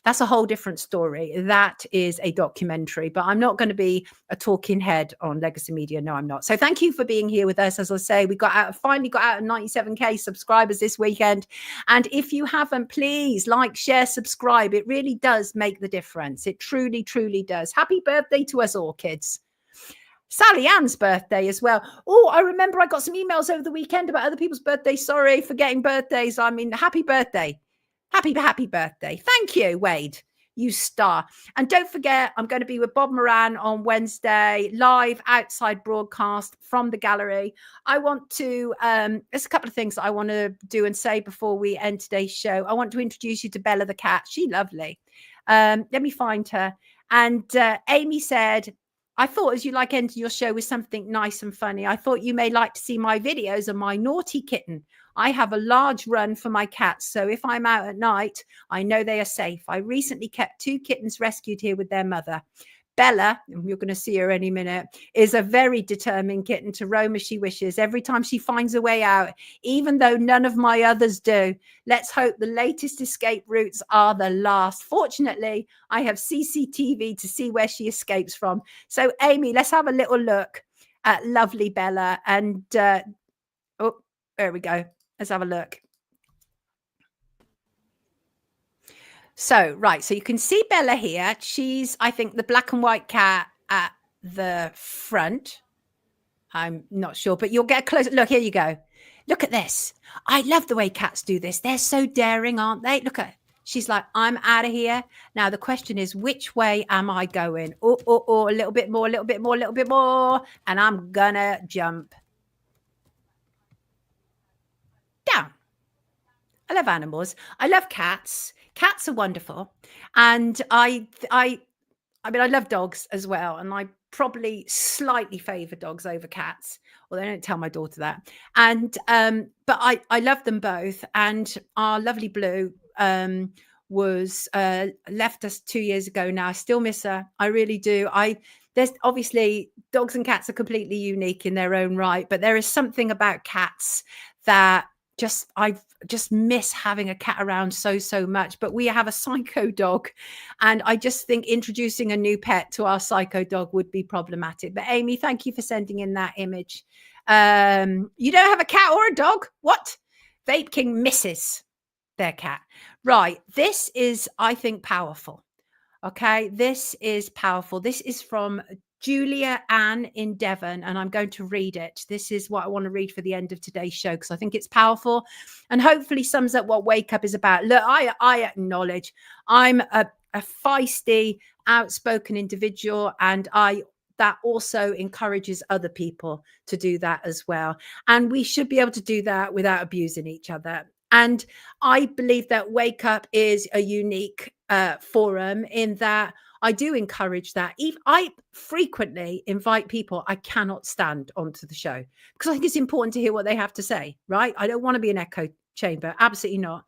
That's a whole different story. That is a documentary, but I'm not going to be a talking head on legacy media. No, I'm not. So thank you for being here with us. As I say, we finally got out of 97k subscribers this weekend. And if you haven't, please like, share, subscribe. It really does make the difference. It truly, truly does. Happy birthday to us all, kids. Sally Ann's birthday as well. Oh, I remember I got some emails over the weekend about other people's birthdays. Sorry, forgetting birthdays. I mean, happy birthday. Happy birthday. Thank you, Wade. You star. And don't forget, I'm going to be with Bob Moran on Wednesday, live outside broadcast from the gallery. I want to, there's a couple of things that I want to do and say before we end today's show. I want to introduce you to Bella the cat. She's lovely. Let me find her. And Amy said, I thought as you like ending your show with something nice and funny, I thought you may like to see my videos of my naughty kitten. I have a large run for my cats, so if I'm out at night, I know they are safe. I recently kept 2 kittens rescued here with their mother. Bella, and you're going to see her any minute, is a very determined kitten to roam as she wishes. Every time she finds a way out, even though none of my others do. Let's hope the latest escape routes are the last. Fortunately, I have CCTV to see where she escapes from. So, Amy, let's have a little look Lovely Bella. And oh, there we go. Let's have a look. So, right. So you can see Bella here. She's, I think, the black and white cat at the front. I'm not sure, but you'll get a closer look. Here you go. Look at this. I love the way cats do this. They're so daring, aren't they? Look at, she's like, I'm out of here. Now, the question is, which way am I going? Oh, a little bit more, a little bit more, a little bit more. And I'm gonna jump down. I love animals. I love cats. Cats are wonderful. And I mean, I love dogs as well. And I probably slightly favor dogs over cats. Well, I don't tell my daughter that. And but I love them both. And our lovely Blue was left us 2 years ago now. I still miss her. I really do. There's obviously dogs and cats are completely unique in their own right, but there is something about cats that I just miss having a cat around so much. But we have a psycho dog, and I just think introducing a new pet to our psycho dog would be problematic. But Amy, thank you for sending in that image. You don't have a cat or a dog? What? Vape King misses their cat. Right. This is, I think, powerful. Okay. This is powerful. This is from Julia Ann in Devon, and I'm going to read it. This is what I want to read for the end of today's show, because I think it's powerful and hopefully sums up what Wake Up is about. Look, I acknowledge I'm a feisty, outspoken individual, and that also encourages other people to do that as well. And we should be able to do that without abusing each other. And I believe that Wake Up is a unique forum in that I do encourage that. I frequently invite people I cannot stand onto the show because I think it's important to hear what they have to say, right? I don't want to be an echo chamber. Absolutely not.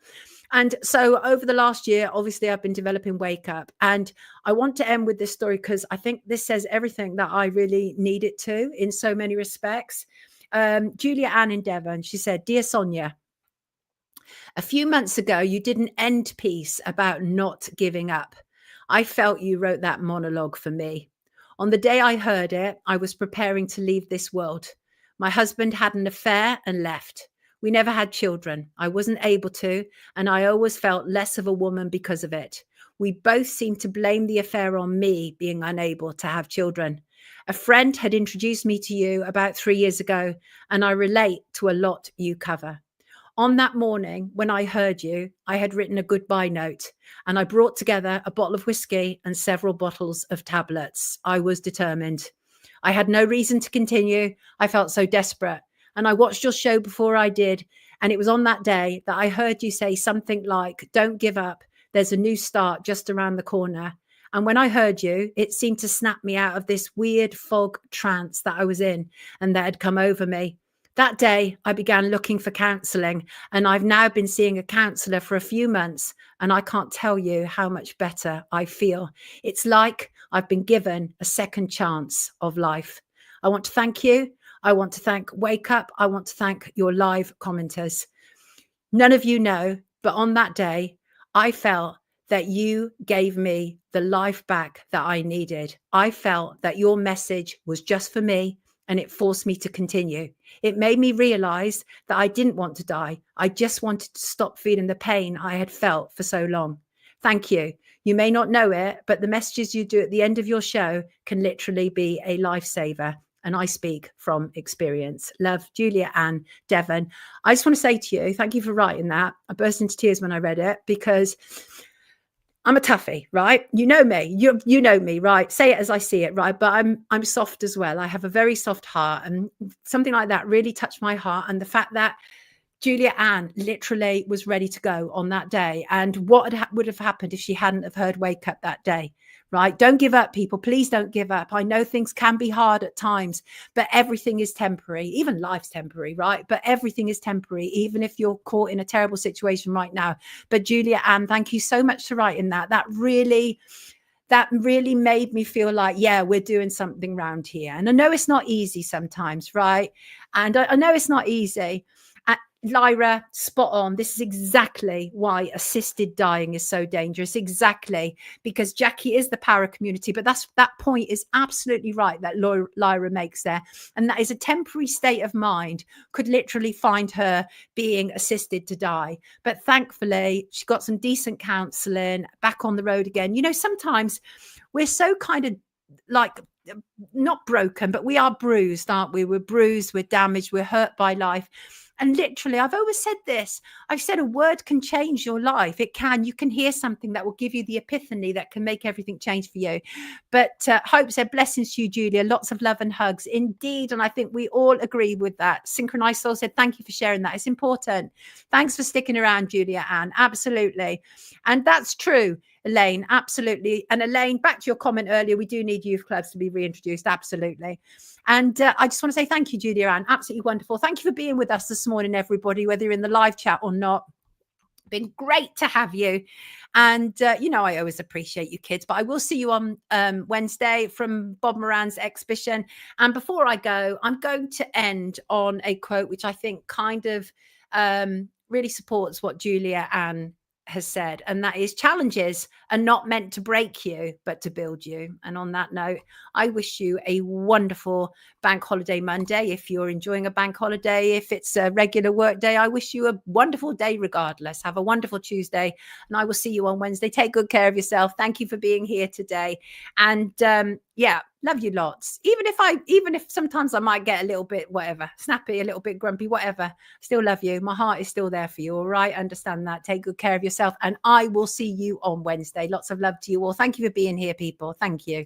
And so over the last year, obviously, I've been developing Wake Up. And I want to end with this story because I think this says everything that I really need it to in so many respects. Julia Ann in Devon, she said, "Dear Sonia, a few months ago, you did an end piece about not giving up. I felt you wrote that monologue for me. On the day I heard it, I was preparing to leave this world. My husband had an affair and left. We never had children. I wasn't able to, and I always felt less of a woman because of it. We both seemed to blame the affair on me being unable to have children. A friend had introduced me to you about 3 years ago, and I relate to a lot you cover. On that morning, when I heard you, I had written a goodbye note, and I brought together a bottle of whiskey and several bottles of tablets. I was determined. I had no reason to continue. I felt so desperate. And I watched your show before I did. And it was on that day that I heard you say something like, 'Don't give up. There's a new start just around the corner.' And when I heard you, it seemed to snap me out of this weird fog trance that I was in and that had come over me. That day, I began looking for counselling, and I've now been seeing a counsellor for a few months, and I can't tell you how much better I feel. It's like I've been given a second chance of life. I want to thank you. I want to thank Wake Up. I want to thank your live commenters. None of you know, but on that day, I felt that you gave me the life back that I needed. I felt that your message was just for me, and it forced me to continue. It made me realize that I didn't want to die. I just wanted to stop feeling the pain I had felt for so long. Thank you. You may not know it, but the messages you do at the end of your show can literally be a lifesaver. And I speak from experience. Love, Julia Ann, Devon. I just want to say to you, thank you for writing that. I burst into tears when I read it because I'm a toughie, right? You know me. You know me, right? Say it as I see it, right? But I'm soft as well. I have a very soft heart, and something like that really touched my heart. And the fact that Julia Ann literally was ready to go on that day, and what would have happened if she hadn't have heard Wake Up that day, right? Don't give up, people. Please don't give up. I know things can be hard at times, but everything is temporary. Even life's temporary, right? But everything is temporary, even if you're caught in a terrible situation right now. But Julia Ann, thank you so much for writing that. That really made me feel like, yeah, we're doing something around here. And I know it's not easy sometimes, right? And I know it's not easy. Lyra, spot on. This is exactly why assisted dying is so dangerous. Exactly, because Jackie is the para community. But that point is absolutely right that Lyra makes there. And that is a temporary state of mind could literally find her being assisted to die. But thankfully, she got some decent counselling, back on the road again. You know, sometimes we're so kind of like not broken, but we are bruised, aren't we? We're bruised, we're damaged, we're hurt by life. And literally, I've always said this. I've said a word can change your life. It can. You can hear something that will give you the epiphany that can make everything change for you. But Hope said, blessings to you, Julia. Lots of love and hugs. Indeed. And I think we all agree with that. Synchronized Soul said, thank you for sharing that. It's important. Thanks for sticking around, Julia Ann. Absolutely. And that's true, Elaine. Absolutely. And Elaine, back to your comment earlier, we do need youth clubs to be reintroduced. Absolutely. And I just want to say thank you, Julia Ann. Absolutely wonderful. Thank you for being with us this morning, everybody, whether you're in the live chat or not. Been great to have you. And, you know, I always appreciate you kids, but I will see you on Wednesday from Bob Moran's exhibition. And before I go, I'm going to end on a quote, which I think kind of really supports what Julia Ann has said, and that is, challenges are not meant to break you, but to build you. And on that note, I wish you a wonderful bank holiday Monday. If you're enjoying a bank holiday, if it's a regular work day, I wish you a wonderful day regardless. Have a wonderful Tuesday, and I will see you on Wednesday. Take good care of yourself. Thank you for being here today. And yeah, love you lots. Even if sometimes I might get a little bit whatever, snappy, a little bit grumpy, whatever, still love you. My heart is still there for you. All right. Understand that. Take good care of yourself. And I will see you on Wednesday. Lots of love to you all. Thank you for being here, people. Thank you.